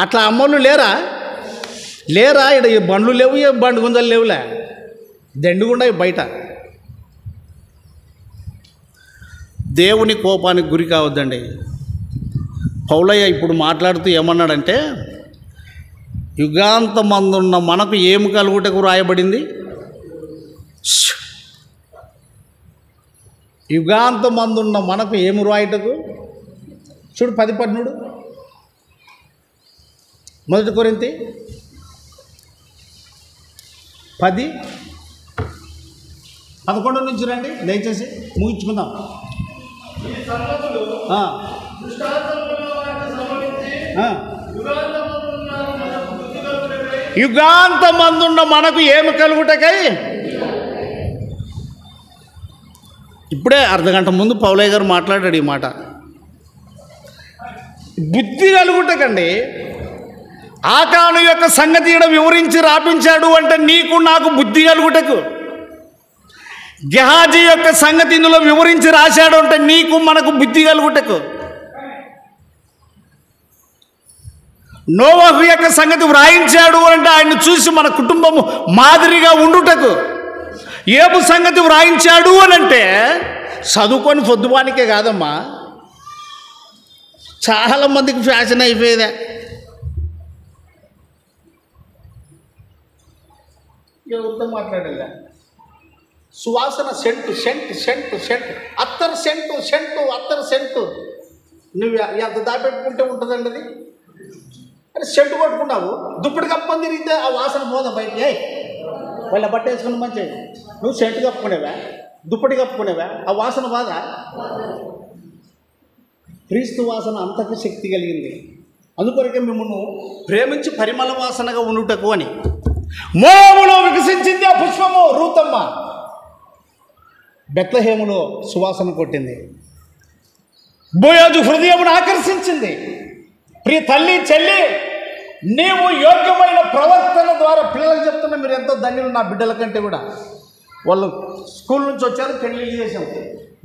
అట్లా అమ్మోళ్ళు లేరా? ఇక్కడ ఈ బండ్లు లేవు, ఏ బండి గుంజలు లేవులే, దండుగుండా బయట. దేవుని కోపానికి గురి కావద్దండి. పౌలయ్య ఇప్పుడు మాట్లాడుతూ ఏమన్నాడంటే, యుగాంతమందున్న మనకు ఏమి కలుగుటకు రాయబడింది? యుగాంతమందున్న మనకు ఏమి రాయటకు? చూడు 10:13 1 కొరింథీ 10:11 నుంచి రండి దయచేసి ముగించుకుందాం. యుగాంతమందున్న మనకు ఏమి కలుగుటకై? ఇప్పుడే అర్ధగంట ముందు పౌలయ్య గారు మాట్లాడాడు ఈ మాట. బుద్ధి కలుగుటకండి. ఆకాను యొక్క సంగతి ఈడ వివరించి రాపించాడు అంటే నీకు నాకు బుద్ధి కలుగుటకు. గెహాజీ యొక్క సంగతి ఇందులో వివరించి రాశాడు అంటే నీకు మనకు బుద్ధి కలుగుటకు. నోవహు యొక్క సంగతి వ్రాయించాడు అంటే ఆయన్ని చూసి మన కుటుంబము మాదిరిగా ఉండుటకు. ఏబు సంగతి వ్రాయించాడు అని అంటే చదువుకొని పొద్దువానికే కాదమ్మా, చాలామందికి ఫ్యాషన్ అయిపోయేదే. ఎవరితో మాట్లాడలే, సువాసన సెంటు సెంటు సెంటు సెంటు అత్తరు సెంటు సెంటు అత్తరు సెంటు. నువ్వు ఎంత దాపెట్టుకుంటే ఉంటుందండి అది. అని సెంటు కొట్టుకున్నావు, దుప్పటి కప్పని తిరిగితే ఆ వాసన పోదా బయట. వాళ్ళ బట్ట వేసుకుని మంచి నువ్వు సెంటు కప్పుకునేవా, దుప్పటి కప్పుకునేవా, ఆ వాసన బాగా. క్రీస్తు వాసన అంతకు శక్తి కలిగింది. అందుకొరకే మిమ్మల్ని ప్రేమించి పరిమళ వాసనగా ఉండుటకు అని. మోములో వికసించింది ఆ పుష్పము రూతమ్మ, బెత్లెహేములో సువాసన కొట్టింది. బోయాజు హృదయమును ఆకర్షించింది. ప్రియ తల్లి చెల్లి, నీవు యోగ్యమైన ప్రవర్తన ద్వారా పిల్లలకు చెప్తున్నా, మీరు ఎంతో ధన్యులు నా బిడ్డల కంటే కూడా. వాళ్ళు స్కూల్ నుంచి వచ్చారు, పెళ్ళిళ్ళు చేసాం,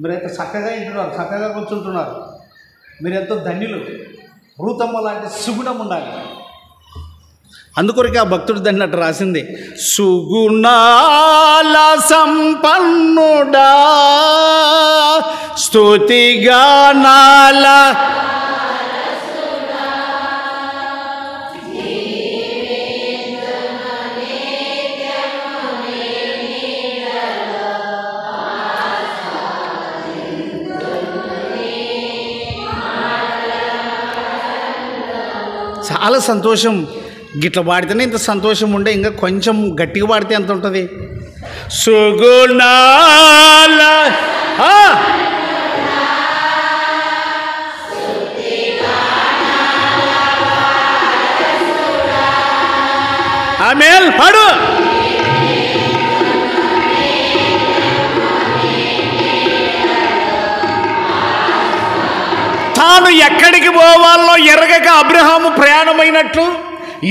మీరు ఎంత చక్కగా ఇంటున్నారు, చక్కగా కూర్చుంటున్నారు, మీరు ఎంతో ధన్యులు. రూతమ్మ లాంటి సుగుణం ఉండాలి. అందుకొరకే ఆ భక్తుడు దాన్ని అట్లా రాసింది, సుగుణాల సంపన్నుడా స్తుతిగానాల చాలా సంతోషం. గిట్ల పాడితేనే ఇంత సంతోషం ఉండే, ఇంకా కొంచెం గట్టిగా పాడితే ఎంత ఉంటుంది? సుగుణాల ఆమేన్ పాడు. తాను ఎక్కడికి పోవాలో ఎరగక అబ్రహాము ప్రయాణమైనట్లు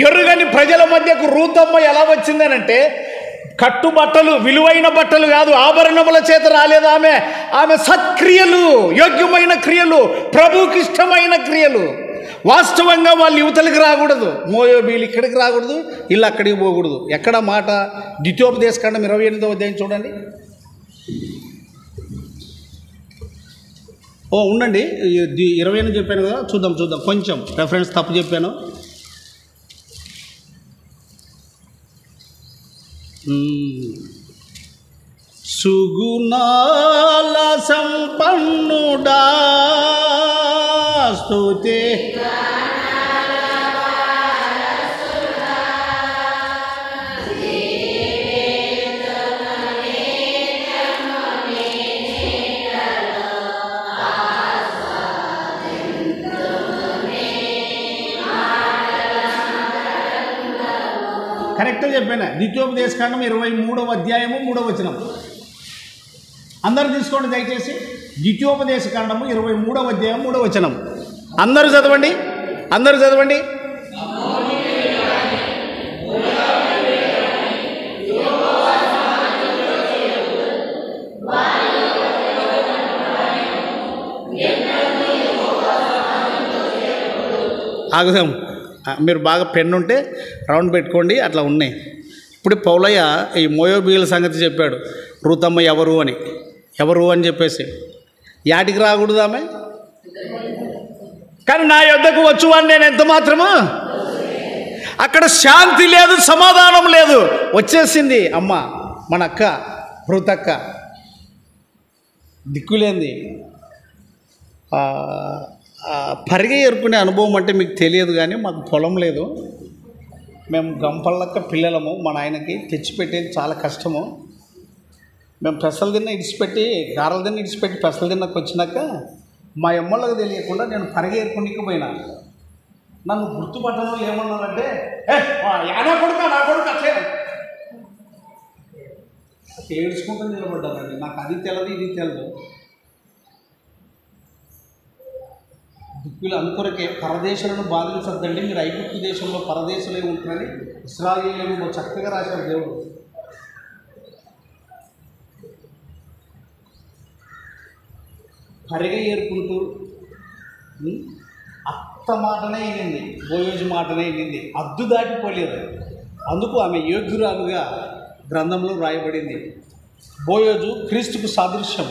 ఎరుగని ప్రజల మధ్యకు రూతమ్మ ఎలా వచ్చిందనంటే, కట్టుబట్టలు, విలువైన బట్టలు కాదు, ఆభరణముల చేత రాలేదు ఆమె. ఆమె సత్క్రియలు, యోగ్యమైన క్రియలు, ప్రభువుకి ఇష్టమైన క్రియలు. వాస్తవంగా వాళ్ళు యువతలకు రాకూడదు, మోయోబీలు ఇక్కడికి రాకూడదు, ఇల్లు అక్కడికి పోకూడదు. ఎక్కడ మాట? ద్వితీయోపదేశకాండం 28వ అధ్యాయం చూడండి. ఉండండి, 20 చెప్పాను కదా, చూద్దాం కొంచెం రెఫరెన్స్ తప్పు చెప్పాను. సుగుణాల సంపన్నుడా స్తుతి కరెక్ట్గా చెప్పాను. ద్వితీయోపదేశకాండం 23వ అధ్యాయము 3వ వచనం. అందరు తీసుకోండి దయచేసి. ద్వితీయోపదేశ కాండము 23వ అధ్యాయం 3వ వచనం. అందరూ చదవండి, అందరూ చదవండి. ఆగుదాం, మీరు బాగా పెన్ను ఉంటే రౌండ్ పెట్టుకోండి, అట్లా ఉన్నాయి. ఇప్పుడు పౌలయ్య ఈ మోయాబీయుల సంగతి చెప్పాడు. రూతమ్మ ఎవరు అని చెప్పేసి యాటికి రాకూడదు ఆమె, కానీ నా యొద్దకు వచ్చువాన్ని నేను ఎంత మాత్రము. అక్కడ శాంతి లేదు, సమాధానం లేదు. వచ్చేసింది అమ్మ, మన అక్క రూతక్క, దిక్కులేంది. పరిగె ఏరుకునే అనుభవం అంటే మీకు తెలియదు, కానీ మాకు పొలం లేదు. మేము గంపల్లక్క పిల్లలము. మా నాయనకి తెచ్చిపెట్టేది చాలా కష్టము. మేము పెసలు తిన్న ఇడిచిపెట్టి, గారెలు తిన్న ఇడిచిపెట్టి పెసలు తిన్నకు వచ్చినాక మా అమ్మలకు తెలియకుండా నేను పరిగె ఏరుకునికి పోయినా. నన్ను గుర్తుపట్టడం ఏమన్నారంటే, యానా కొడుక నా కొడుకు అట్లే ఏడ్చుకుంటూ నిలబడ్డానండి. నాకు అది తెలదు, ఇది తెలదు. దిక్కులు అనుకొరకే పరదేశాలను బాధించద్దండి, మీరు ఐగుప్తు దేశంలో పరదేశంలో ఉంటుందని ఇశ్రాయేలీయులు చక్కగా రాశారు దేవుడు. పరిగె ఏరుకుంటూ అత్త మాటనే వినింది, బోయోజు మాటనే వినింది, అద్దు దాటిపోలేదు. అందుకు ఆమె యోగ్యురాలుగా గ్రంథంలో రాయబడింది. బోయోజు క్రీస్తుకు సాదృశ్యం,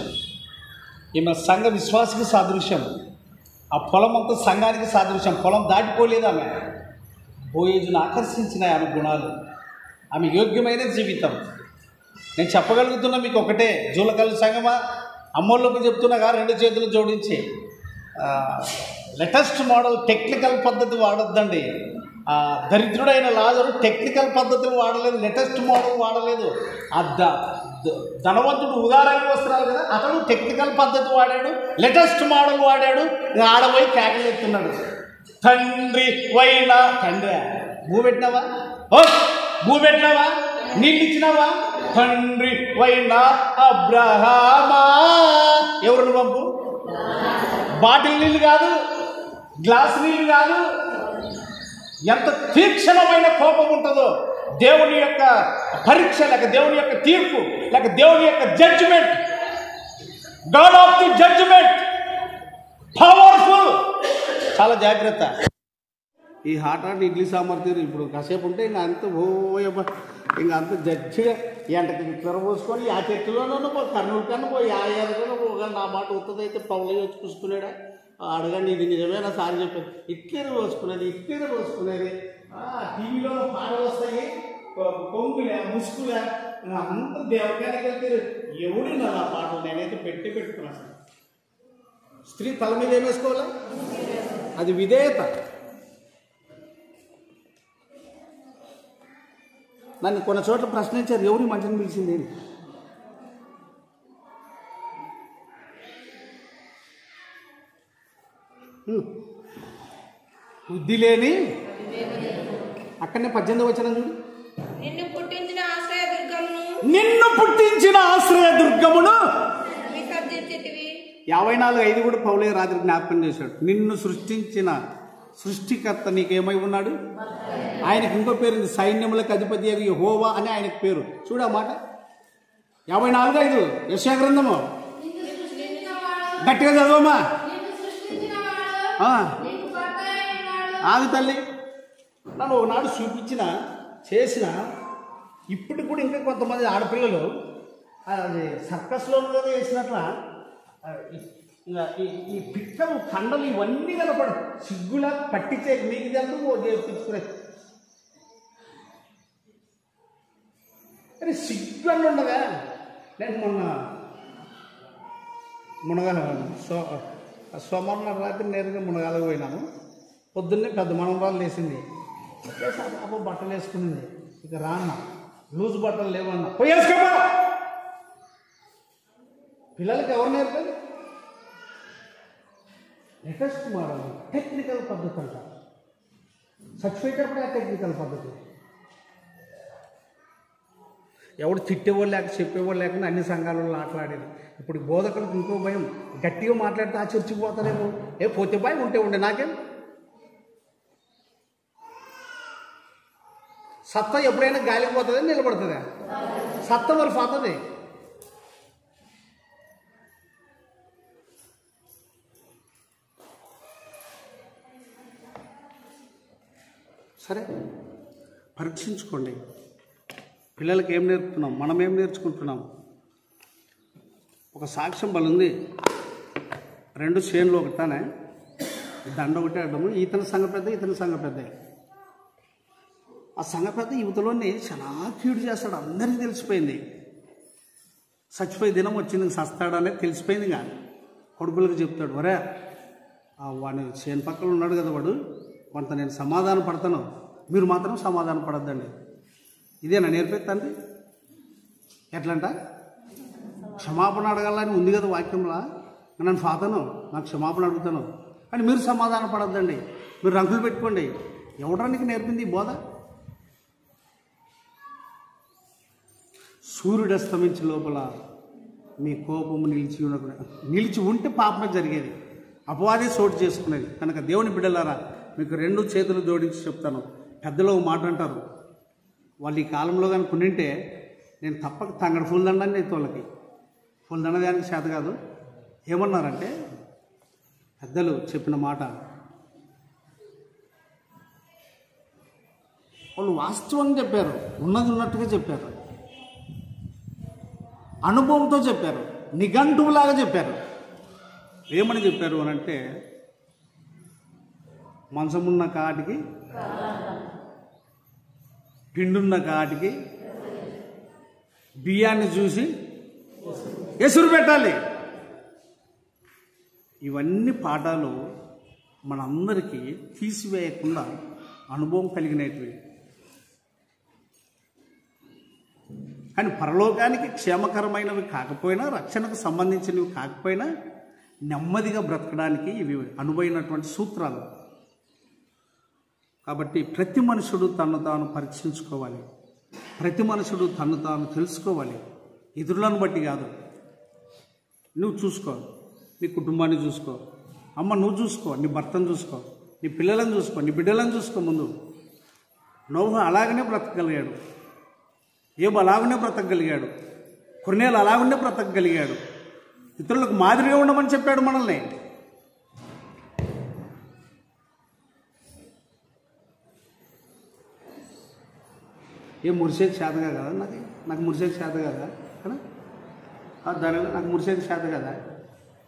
ఈమె సంఘ విశ్వాసకు సాదృశ్యం, ఆ పొలం అంతా సంఘానికి సాదృశ్యం. పొలం దాటిపోలేదు ఆమె. బోయోజును ఆకర్షించిన ఆమె గుణాలు, ఆమె యోగ్యమైన జీవితం. నేను చెప్పగలుగుతున్నా మీకు ఒకటే, జూలకల్లు సంఘమా, అమ్మోళ్ళకు చెప్తున్నాగా 2 చేతులు జోడించి, లేటెస్ట్ మోడల్ టెక్నికల్ పద్ధతి వాడొద్దండి. దరిద్రుడైన లాజరు టెక్నికల్ పద్ధతులు వాడలేదు, లేటెస్ట్ మోడల్ వాడలేదు. ధనవంతుడు ఉదారంగా వస్తున్నారు కదా, అతడు టెక్నికల్ పద్ధతి వాడాడు, లేటెస్ట్ మోడల్ వాడాడు. ఆడపోయి కేకలు ఎత్తున్నాడు, తండ్రి వైనా తండ్రి భూ పెట్టినావా, భూ పెట్టినావా, నీళ్ళు ఇచ్చినావా, తండ్రి వైనా అబ్రహామా. ఎవరిని పంపు, బాటిల్ నీళ్ళు కాదు, గ్లాస్ నీళ్ళు కాదు. ఎంత తీక్షణమైన కోపం ఉంటుందో, దేవుని యొక్క పరీక్ష, లేక దేవుని యొక్క తీర్పు, లేక దేవుని యొక్క judgement, god of the judgement, powerful. చాలా జాగ్రత్త. ఈ హాట్ ఇడ్లీ సాంబార్ తీరు ఇప్పుడు కాసేపు ఉంటే ఇంకా అంత ఇంకా అంత జడ్జిగా ఎంటకి తిరబోసుకొని ఆ చెట్టులోనూ కర్నూలు కన్నా పోయి ఆ ఏదైనా పోగా నా మాట ఉత్తది అయితే పౌలయ్య వచ్చి చూసుకున్నాడా, అడగండి ఇది నిజమేనా సార్ చెప్పారు. ఇట్లనే పోసుకునేది, ఇట్లనే పోసుకునేది. టీవీలో పాటలు వస్తాయి, కొంగులే ముసుగులే, అంత దేవకానికి వెళ్తే ఎవడినా నా పాటలు నేనైతే పెట్టుకున్నాను. స్త్రీ తల మీద ఏం వేసుకోవాలా, అది విధేయత. నన్ను కొన్ని చోట్ల ప్రశ్నించారు, ఎవరి మంచిని పిలిచింది అని. బుద్ధి లేని, అక్కడనే 18వ వచనం చూడు, నిన్ను పుట్టించిన ఆశ్రయదుర్గమును 54:5 కూడా పౌలయ్య రాత్రి జ్ఞాపకం చేశాడు. నిన్ను సృష్టించిన సృష్టికర్త నీకేమై ఉన్నాడు. ఆయనకు ఇంకో పేరు, సైన్యములకు అధిపతి యెహోవా అని ఆయనకు పేరు. చూడ మాట 54:5 యెషయా గ్రంథము. గట్టిగా చదవమా. ఆది తల్లి నన్ను ఒకనాడు చూపించిన చేసిన, ఇప్పుడు కూడా ఇంకా కొంతమంది ఆడపిల్లలు అది సర్కస్లో వేసినట్ల ఈ పిక్కలు కండలు ఇవన్నీ కనపడు, సిగ్గులా పట్టించే మీకు తెలుసు చేపించుకునే. అరే సిగ్గు అని ఉండగా. నేను మునగాల సోమవారం రాత్రి నేరుగా మునగాలకు పోయినాను. పొద్దున్నే పెద్ద మనవరాలు లేచింది, అబ్బో బట్టలు వేసుకునింది. ఇక రాన్న లూజ్ బట్టలు లేవన్నా, పోయి వేసుకోమా. పిల్లలకి ఎవరు నేర్పారు? లేటెస్ట్ మోడల్ టెక్నికల్ పద్ధతి అంట. చచ్చిపోయేటప్పుడే టెక్నికల్ పద్ధతి. ఎవడు తిట్టేవాళ్ళు లేక చెప్పేవాళ్ళు లేకుండా అన్ని సంఘాలలో ఆటలాడేది. ఇప్పుడు బోధకులకు ఇంకో భయం, గట్టిగా మాట్లాడితే ఆ చర్చికి పోతారేమో, పోతే భయం ఉంటే ఉండే నాకేం. సత్తా ఎప్పుడైనా గాలికి పోతుందని నిలబడుతుందా? సత్తా మరి పోతుంది. సరే, పరీక్షించుకోండి. పిల్లలకి ఏం నేర్పుతున్నాం, మనం ఏం నేర్చుకుంటున్నాం? ఒక సాక్ష్యం బలుంది, 2 చేనులు ఒకటానే, దండ ఒకటే అడ్డము. ఇతని సంఘ పెద్ద, ఇతని సంఘ పెద్ద. ఆ సంఘ పెద్ద యువతలోనే చాలా కీడు చేస్తాడు, అందరికీ తెలిసిపోయింది. చచ్చిపోయే దినం వచ్చింది, సస్తాడనేది తెలిసిపోయింది. కానీ కొడుకులకు చెప్తాడు, వరే వాడిని చేను పక్కన ఉన్నాడు కదా వాడు, కొంత నేను సమాధానం పడతాను, మీరు మాత్రం సమాధానం పడద్దండి. ఇదేనా నేర్పిస్తాండి? ఎట్లంట? క్షమాపణ అడగాలని ఉంది కదా వాక్యంలో, నన్ను ఫాతను, నాకు క్షమాపణ అడుగుతాను, కానీ మీరు సమాధానం పడద్దండి, మీరు రంకులు పెట్టుకోండి. ఎవడానికి నేర్పింది ఈ బోధ? సూర్యుడు అస్తమించి లోపల మీ కోపము నిలిచి ఉంటే పాపమే జరిగేది, అపవాదే చోటు చేసుకునేది. కనుక దేవుని బిడ్డలారా, మీకు 2 చేతులు జోడించి చెప్తాను. పెద్దలో మాట అంటారు, వాళ్ళు ఈ కాలంలో కానీ కొన్నింటే నేను తప్పక తంగడ పూలదండని నేను వాళ్ళకి పూలదండ దానికి చేత కాదు. ఏమన్నారంటే పెద్దలు చెప్పిన మాట, వాళ్ళు వాస్తవంగా చెప్పారు, ఉన్నది ఉన్నట్టుగా చెప్పారు, అనుభవంతో చెప్పారు, నిఘంటువులాగా చెప్పారు. ఏమని చెప్పారు అని అంటే, మంచమున్న కాటికి, పిండున్న కాటికి బియ్యాన్ని చూసి ఎసురు పెట్టాలి. ఇవన్నీ పాఠాలు మనందరికీ తీసివేయకుండా అనుభవం కలిగినవి. కానీ పరలోకానికి క్షేమకరమైనవి కాకపోయినా, రక్షణకు సంబంధించినవి కాకపోయినా, నెమ్మదిగా బ్రతకడానికి ఇవి అనువైనటువంటి సూత్రాలు. కాబట్టి ప్రతి మనుషుడు తను తాను పరీక్షించుకోవాలి, ప్రతి మనుషుడు తను తాను తెలుసుకోవాలి. ఇతరులను బట్టి కాదు. నువ్వు చూసుకో, నీ కుటుంబాన్ని చూసుకో, అమ్మ నువ్వు చూసుకో, నీ భర్తను చూసుకో, నీ పిల్లలను చూసుకో, నీ బిడ్డలను చూసుకో. ముందు నోహు అలాగనే బ్రతకగలిగాడు, ఏబు అలాగనే బ్రతకగలిగాడు, కొర్నేలు అలాగనే బ్రతకగలిగాడు. ఇతరులకు మాదిరిగా ఉండమని చెప్పాడు మనల్ని. ఏం మురిసేది చేతగా కదా నాకు మురిసేది చేత కదా దాని నాకు మురిసేది చేత కదా.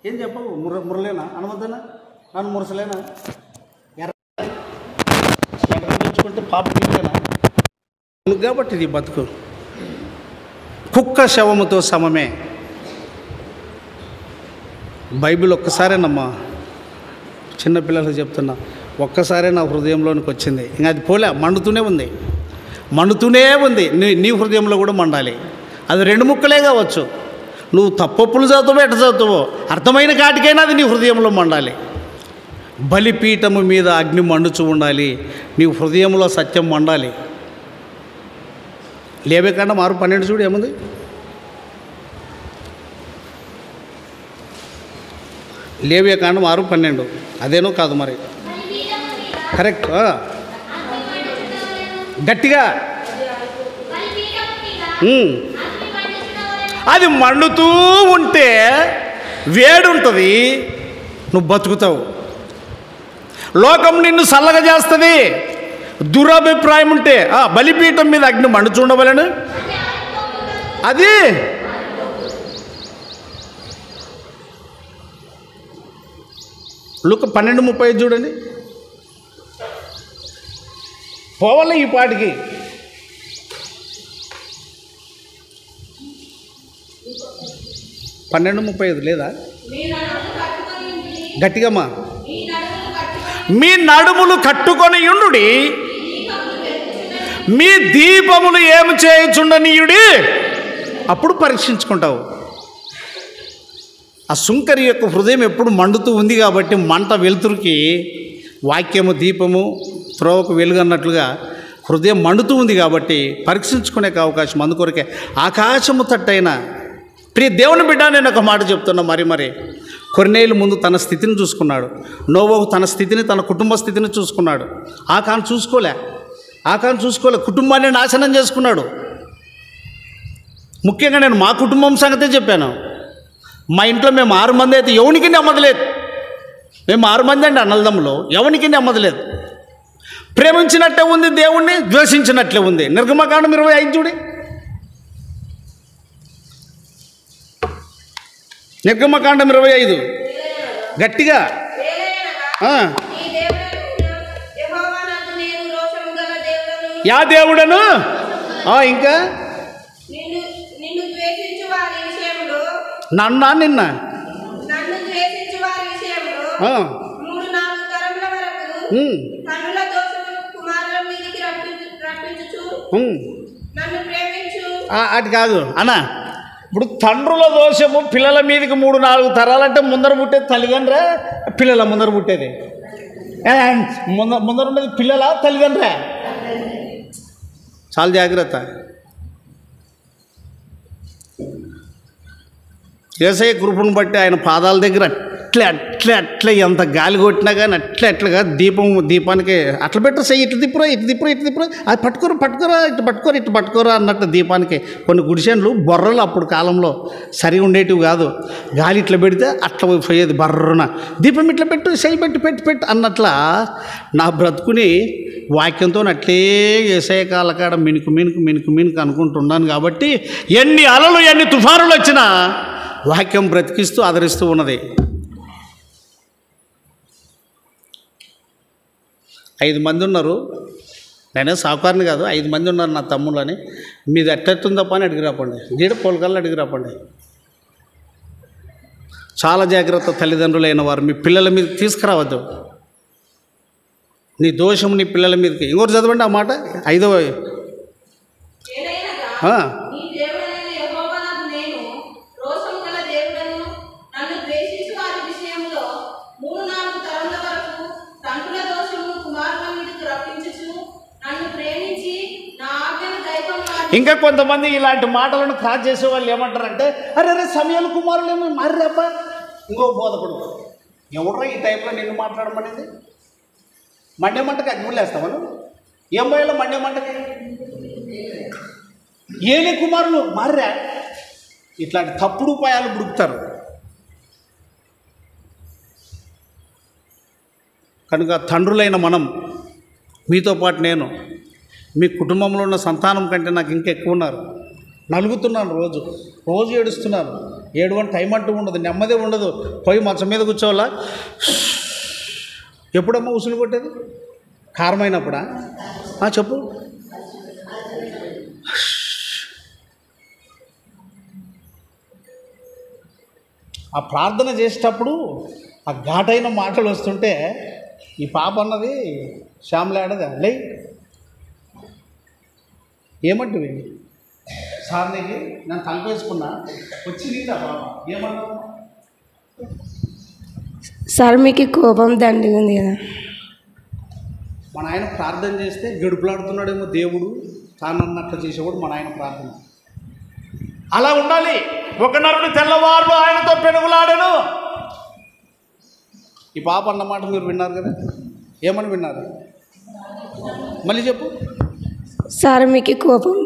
ఏం చెప్పవు? మురలేనా అనవద్దనా? నన్ను మురసలేనా? ఎర్ర తెచ్చుకుంటే పాప తీరేనా? కాబట్టి ఇది బతుకు కుక్క శవముతో సమమే. బైబిల్ ఒక్కసారేనమ్మా, చిన్నపిల్లలకు చెప్తున్నా, ఒక్కసారే నా హృదయంలోనికి వచ్చింది. ఇంకా అది పోలే, మండుతూనే ఉంది. నీ హృదయంలో కూడా మండాలి. అది 2 ముక్కలే కావచ్చు. నువ్వు తప్పొప్పులు చదువుతావో ఎట్ట చదువుతావో, అర్థమైన కాటికైనా అది నీ హృదయంలో మండాలి. బలిపీఠము మీద అగ్ని మండుచు ఉండాలి, నీ హృదయంలో సత్యం మండాలి. లేవేకాండం 6:12 చూడు ఏముంది. లేవియకాండం 6:12 అదేనో కాదు మరి? కరెక్ట్. గట్టిగా అది మండుతూ ఉంటే వేడుంటుంది, నువ్వు బతుకుతావు. లోకం నిన్ను చల్లగా చేస్తుంది. దురభిప్రాయం ఉంటే బలిపీఠం మీద అగ్ని మండుచుండవలను, అది లూకా 12:30 చూడండి. పోవాలి ఈ పాటికి. పన్నెండు లేదా? గట్టిగమ్మా. మీ నడుములు కట్టుకొని యుండుడి, మీ దీపములు ఏమి చేయుచుండనీయుడి, అప్పుడు పరీక్షించుకుంటావు. ఆ సుంకరి యొక్క హృదయం ఎప్పుడు మండుతూ ఉంది కాబట్టి మంట వెలుతురికి వాక్యము దీపము త్రోవకు వెలుగు అన్నట్లుగా హృదయం మండుతూ ఉంది కాబట్టి పరీక్షించుకునే అవకాశం. అందుకొరకే ఆకాశము తట్టైన ప్రియ దేవుని బిడ్డ, నేను ఒక మాట చెప్తున్నా, మరి కొర్నేలు ముందు తన స్థితిని చూసుకున్నాడు. నోవహు తన స్థితిని, తన కుటుంబ స్థితిని చూసుకున్నాడు. ఆకాను చూసుకోలే, కుటుంబాన్ని నాశనం చేసుకున్నాడు. ముఖ్యంగా నేను మా కుటుంబం సంగతే చెప్పాను. మా ఇంట్లో మేము 6 మంది అయితే ఎవనికి నెమ్మదిలేదు. మేము 6 మంది అండి అన్నదమ్ములు, ఎవనికి నెమ్మదిలేదు. ప్రేమించినట్టే ఉంది దేవుణ్ణి, ద్వేషించినట్లే ఉంది. నిర్గమకాండం 25 చూడి, నిర్గమకాండం 25 గట్టిగా. యా దేవుడను, ఇంకా నిన్న అటు కాదు అన్న. ఇప్పుడు తండ్రుల దోషము పిల్లల మీదకి 3-4 తరాలంటే ముందర పుట్టేది తల్లిదండ్రా, పిల్లల ముందర పుట్టేది ముందర ఉండేది పిల్లల తల్లిదండ్రా. చాలా జాగ్రత్త. యేసయ్య కృపను బట్టి ఆయన పాదాల దగ్గర అట్లా ఎంత గాలి కొట్టినా కానీ అట్లా దీపానికి అట్లా పెట్టరు, చెయ్యి ఇట్లా తిప్పురా అది ఇటు పట్టుకోరా అన్నట్టు దీపానికి కొన్ని గుడిసెన్లు బొర్రలు అప్పుడు కాలంలో సరిగా ఉండేటివి కాదు. గాలి ఇట్లా పెడితే అట్లా పోయేది బర్రన. దీపం ఇట్లా పెట్టు, చెయ్యి పెట్టు అన్నట్లా నా బ్రతుకుని వాక్యంతో అట్లే యేసయ్య కాలకాడ మినుకు అనుకుంటున్నాను. కాబట్టి ఎన్ని అలలు ఎన్ని తుఫానులు వచ్చినా వాక్యం బ్రతికిస్తూ ఆదరిస్తూ ఉన్నది. 5 మంది ఉన్నారు, నేనే సావుకారుని కాదు, 5 మంది ఉన్నారు నా తమ్ముళ్ళని. మీది ఎట్లెత్తుందప్ప అని అడిగి రాపండి, గీడ పొలకల్లా అడిగి రాపండి. చాలా జాగ్రత్త. తల్లిదండ్రులైన వారు మీ పిల్లల మీద తీసుకురావద్దు. నీ దోషం నీ పిల్లల మీదకి. ఇంకోటి చదవండి ఆ మాట, 5వ. ఇంకా కొంతమంది ఇలాంటి మాటలను క్రాస్ చేసే వాళ్ళు ఏమంటారంటే, అరే సమయాల కుమారులు ఏమో మారిరాప. ఇంకో బోధకుడు, ఎవడరా ఈ టైంలో నిన్ను మాట్లాడమనేది? మండేమంటకి అగ్నిలేస్తామను ఏం పోయాలో మండేమంటకి ఏలే కుమారులు మారిరా. ఇట్లాంటి తప్పుడు ఉపాయాలు బుడుకుతారు. కనుక తండ్రులైన మనం, మీతో పాటు నేను, మీ కుటుంబంలో ఉన్న సంతానం కంటే నాకు ఇంకా ఎక్కువ ఉన్నారు. నలుగుతున్నాను, రోజు ఏడుస్తున్నాను. ఏడవని టైం అంటూ ఉండదు, నెమ్మది ఉండదు. పోయి మంచం మీద కూర్చోవాలా? ఎప్పుడమ్మా ఉసులు కొట్టేది? కారమైనప్పుడా? చెప్పు. ఆ ప్రార్థన చేసేటప్పుడు ఆ ఘాటైన మాటలు వస్తుంటే ఈ పాప అన్నది శ్యామలాడగా లే ఏమంటివి సార్ నీకు నన్ను తలపేసుకున్నా వచ్చి నీదా బాబా ఏమన్నావు సార్? మీకు కోపం దండిగా ఉంది కదా. మన ఆయన ప్రార్థన చేస్తే గడుపులాడుతున్నాడేమో దేవుడు, తానన్నట్లు చేసేవాడు మన ఆయన ప్రార్థన. అలా ఉండాలి. ఒక నరుడు తెల్లవారు ఆయనతో పెనుగులాడెను. ఈ పాప అన్నమాట మీరు విన్నారు కదా, ఏమని విన్నారు? మళ్ళీ చెప్పు. సార్ మీకు కోపం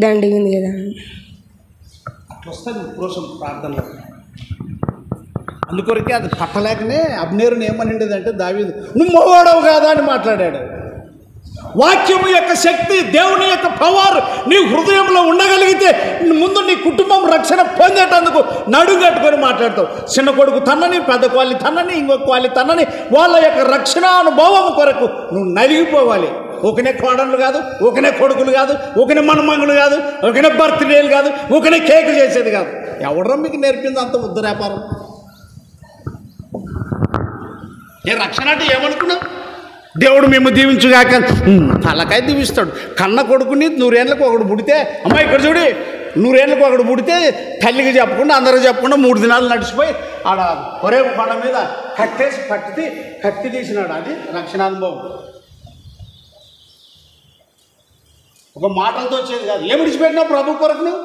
దండిగా ఉంది కదా. అట్లా వస్తుంది ఉక్రోషం ప్రార్థనలో. అందుకొరకే అది పట్టలేకనే అబ్నేరుని ఏమనిండేదంటే, దావీదు నువ్వు మగవాడవు కాదా అని మాట్లాడాడు. వాక్యము యొక్క శక్తి, దేవుని యొక్క పవర్ నీ హృదయంలో ఉండగలిగితే ముందు నీ కుటుంబం రక్షణ పొందేటందుకు నడుము కట్టుకొని మాట్లాడతావు. చిన్న కొడుకు తన్నని, పెద్ద కోళ్ళి తన్నని, ఇంకొక కోళ్ళి తన్నని, వాళ్ళ యొక్క రక్షణ అనుభవం కొరకు నువ్వు నలిగిపోవాలి. ఒకనే కోడళ్ళు కాదు, ఒకనే కొడుకులు కాదు, ఒకనే మనమంగులు కాదు, ఒకనే బర్త్డేలు కాదు, ఒకనే కేక్ చేసేది కాదు. ఎవడరా మీకు నేర్పింది అంత ఉద్దరేపారం? ఏ రక్షణ అంటే ఏమనుకున్నావు? దేవుడు మేము దీవించుగాక, తలకాయ దీవిస్తాడు. కన్న కొడుకుని 100 ఏళ్ళకు ఒకడు పుడితే, అమ్మాయి ఇక్కడ చూడి 100 ఏళ్ళకు ఒకడు పుడితే తల్లికి చెప్పకుండా అందరూ చెప్పకుండా 3 దినాలు నడిచిపోయి ఆడ ఒరే కొండ మీద కట్టేసి కత్తి తీసినాడు. అది రక్షణానుభవం. ఒక మాటలతో వచ్చేది కాదు. ఏమి విడిచిపెట్టినావు ప్రభు కొరకు నువ్వు?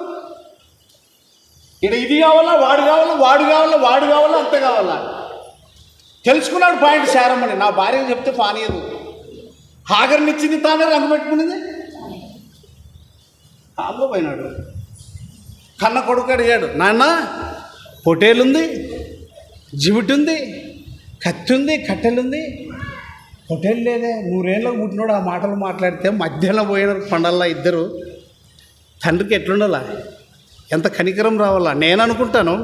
ఇక్కడ ఇది కావాలా, వాడు కావాలా, వాడు కావాలా, వాడు కావాలా, అంతే కావాలా. తెలుసుకున్నాడు పాయింట్ శారమ్మని. నా భార్యకు చెప్తే పానీయదు. హాగర్నిచ్చింది తానే రంగు పెట్టుకునేది. హాల్లో పోయినాడు. కన్న కొడుకు అడిగాడు, నాన్న పొటేలుంది, జివిటి ఉంది, కత్తి ఉంది, కట్టెలుంది, పొటేలు లేదే. 100 ఏళ్ళకు పుట్టినోడు ఆ మాటలు మాట్లాడితే మధ్యాహ్నం పోయిన పండల్లా ఇద్దరు. తండ్రికి ఎట్లుండాలా, ఎంత కనికరం రావాలా. నేను అనుకుంటాను,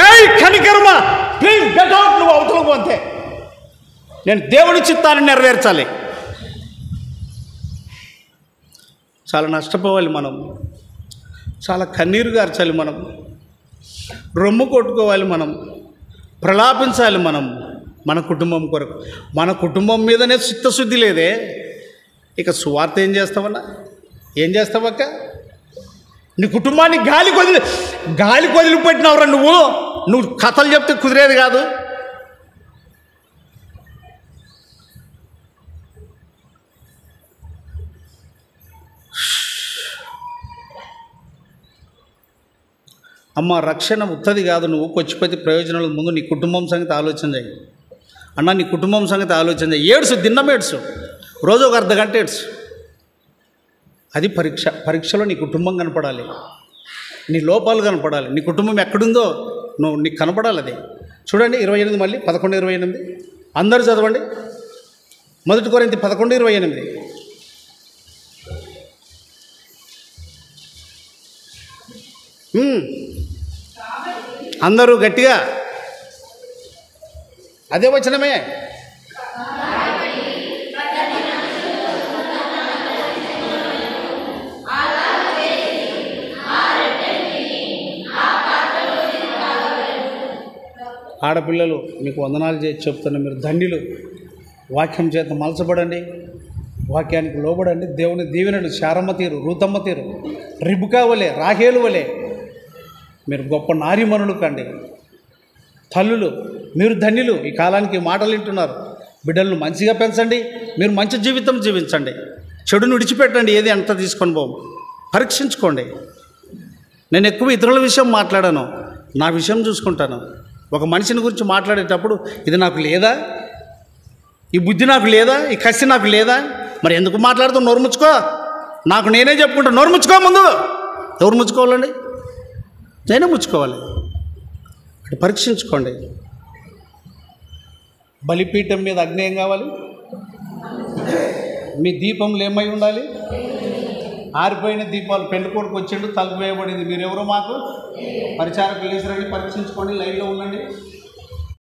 ఏ కనికరమా, ప్లీజ్ గెట్ అవుట్, నువ్వు అవతలకు పోతే నేను దేవుని చిత్తాన్ని నెరవేర్చాలి. చాలా నష్టపోవాలి మనం, చాలా కన్నీరు గార్చాలి మనం, రొమ్ము కొట్టుకోవాలి మనం, ప్రలాపించాలి మనం మన కుటుంబం కొరకు. మన కుటుంబం మీదనే చిత్తశుద్ధి లేదే, ఇక సువార్త ఏం చేస్తావన్నా? ఏం చేస్తావక్క? నీ కుటుంబాన్ని గాలికి వదిలిపెట్టినవరా నువ్వు కథలు చెప్తే కుదిరేది కాదు. అమ్మ, రక్షణ ఉత్తది కాదు. నువ్వు కొచ్చిపోతే ప్రయోజనాల ముందు నీ కుటుంబం సంగతి ఆలోచన చేయి అన్న. నీ కుటుంబం సంగతి ఆలోచన చేయి. ఏడ్సు, దిన్నం ఏడ్సు, రోజు ఒక అర్ధగంట ఏడ్సు. అది పరీక్షలో నీ కుటుంబం కనపడాలి, నీ లోపాలు కనపడాలి, నీ కుటుంబం ఎక్కడుందో నీకు కనపడాలి. అది చూడండి 28, మళ్ళీ 11:28 అందరూ చదవండి. 1 కొరింథీ 11:28. అందరూ గట్టిగా అదే వచనమే. ఆడపిల్లలు మీకు వందనాలు చేసి చెప్తున్నా, మీరు ధన్యులు. వాక్యం చేత మలచబడండి, వాక్యానికి లోబడండి. దేవుని దీవెనలు శారమ్మ తీరు, రూతమ్మ తీరు, రిబుకా వలె, రాహేలు వలె మీరు గొప్ప నారీమణులు కండి. తల్లులు మీరు ధన్యులు. ఈ కాలానికి మాటలు వింటున్నారు. బిడ్డలను మంచిగా పెంచండి, మీరు మంచి జీవితం జీవించండి, చెడును విడిచిపెట్టండి. ఏది అంత తీసుకొని పోము, పరీక్షించుకోండి. నేను ఎక్కువ ఇతరుల విషయం మాట్లాడాను, నా విషయం చూసుకుంటాను. ఒక మనిషిని గురించి మాట్లాడేటప్పుడు ఇది నాకు లేదా, ఈ బుద్ధి నాకు లేదా, ఈ కసి నాకు లేదా, మరి ఎందుకు మాట్లాడుతూ నోరు ముచ్చుకో. నాకు నేనే చెప్పుకుంటా, నోరు ముచ్చుకో. ముందు ఎవరు ముచ్చుకోవాలండి? నేనే ముచ్చుకోవాలి. అటు పరీక్షించుకోండి. బలిపీఠం మీద అగ్ని ఏం కావాలి? మీ దీపంలో ఏమై ఉండాలి? ఆరిపోయిన దీపాలు. పెళ్లి కొడుకు వచ్చిండు, తలుపు వేయబడింది, మీరెవరో మాకు పరిచారకులు లేసిరండి, పరీక్షించుకోండి, లైన్లో ఉండండి.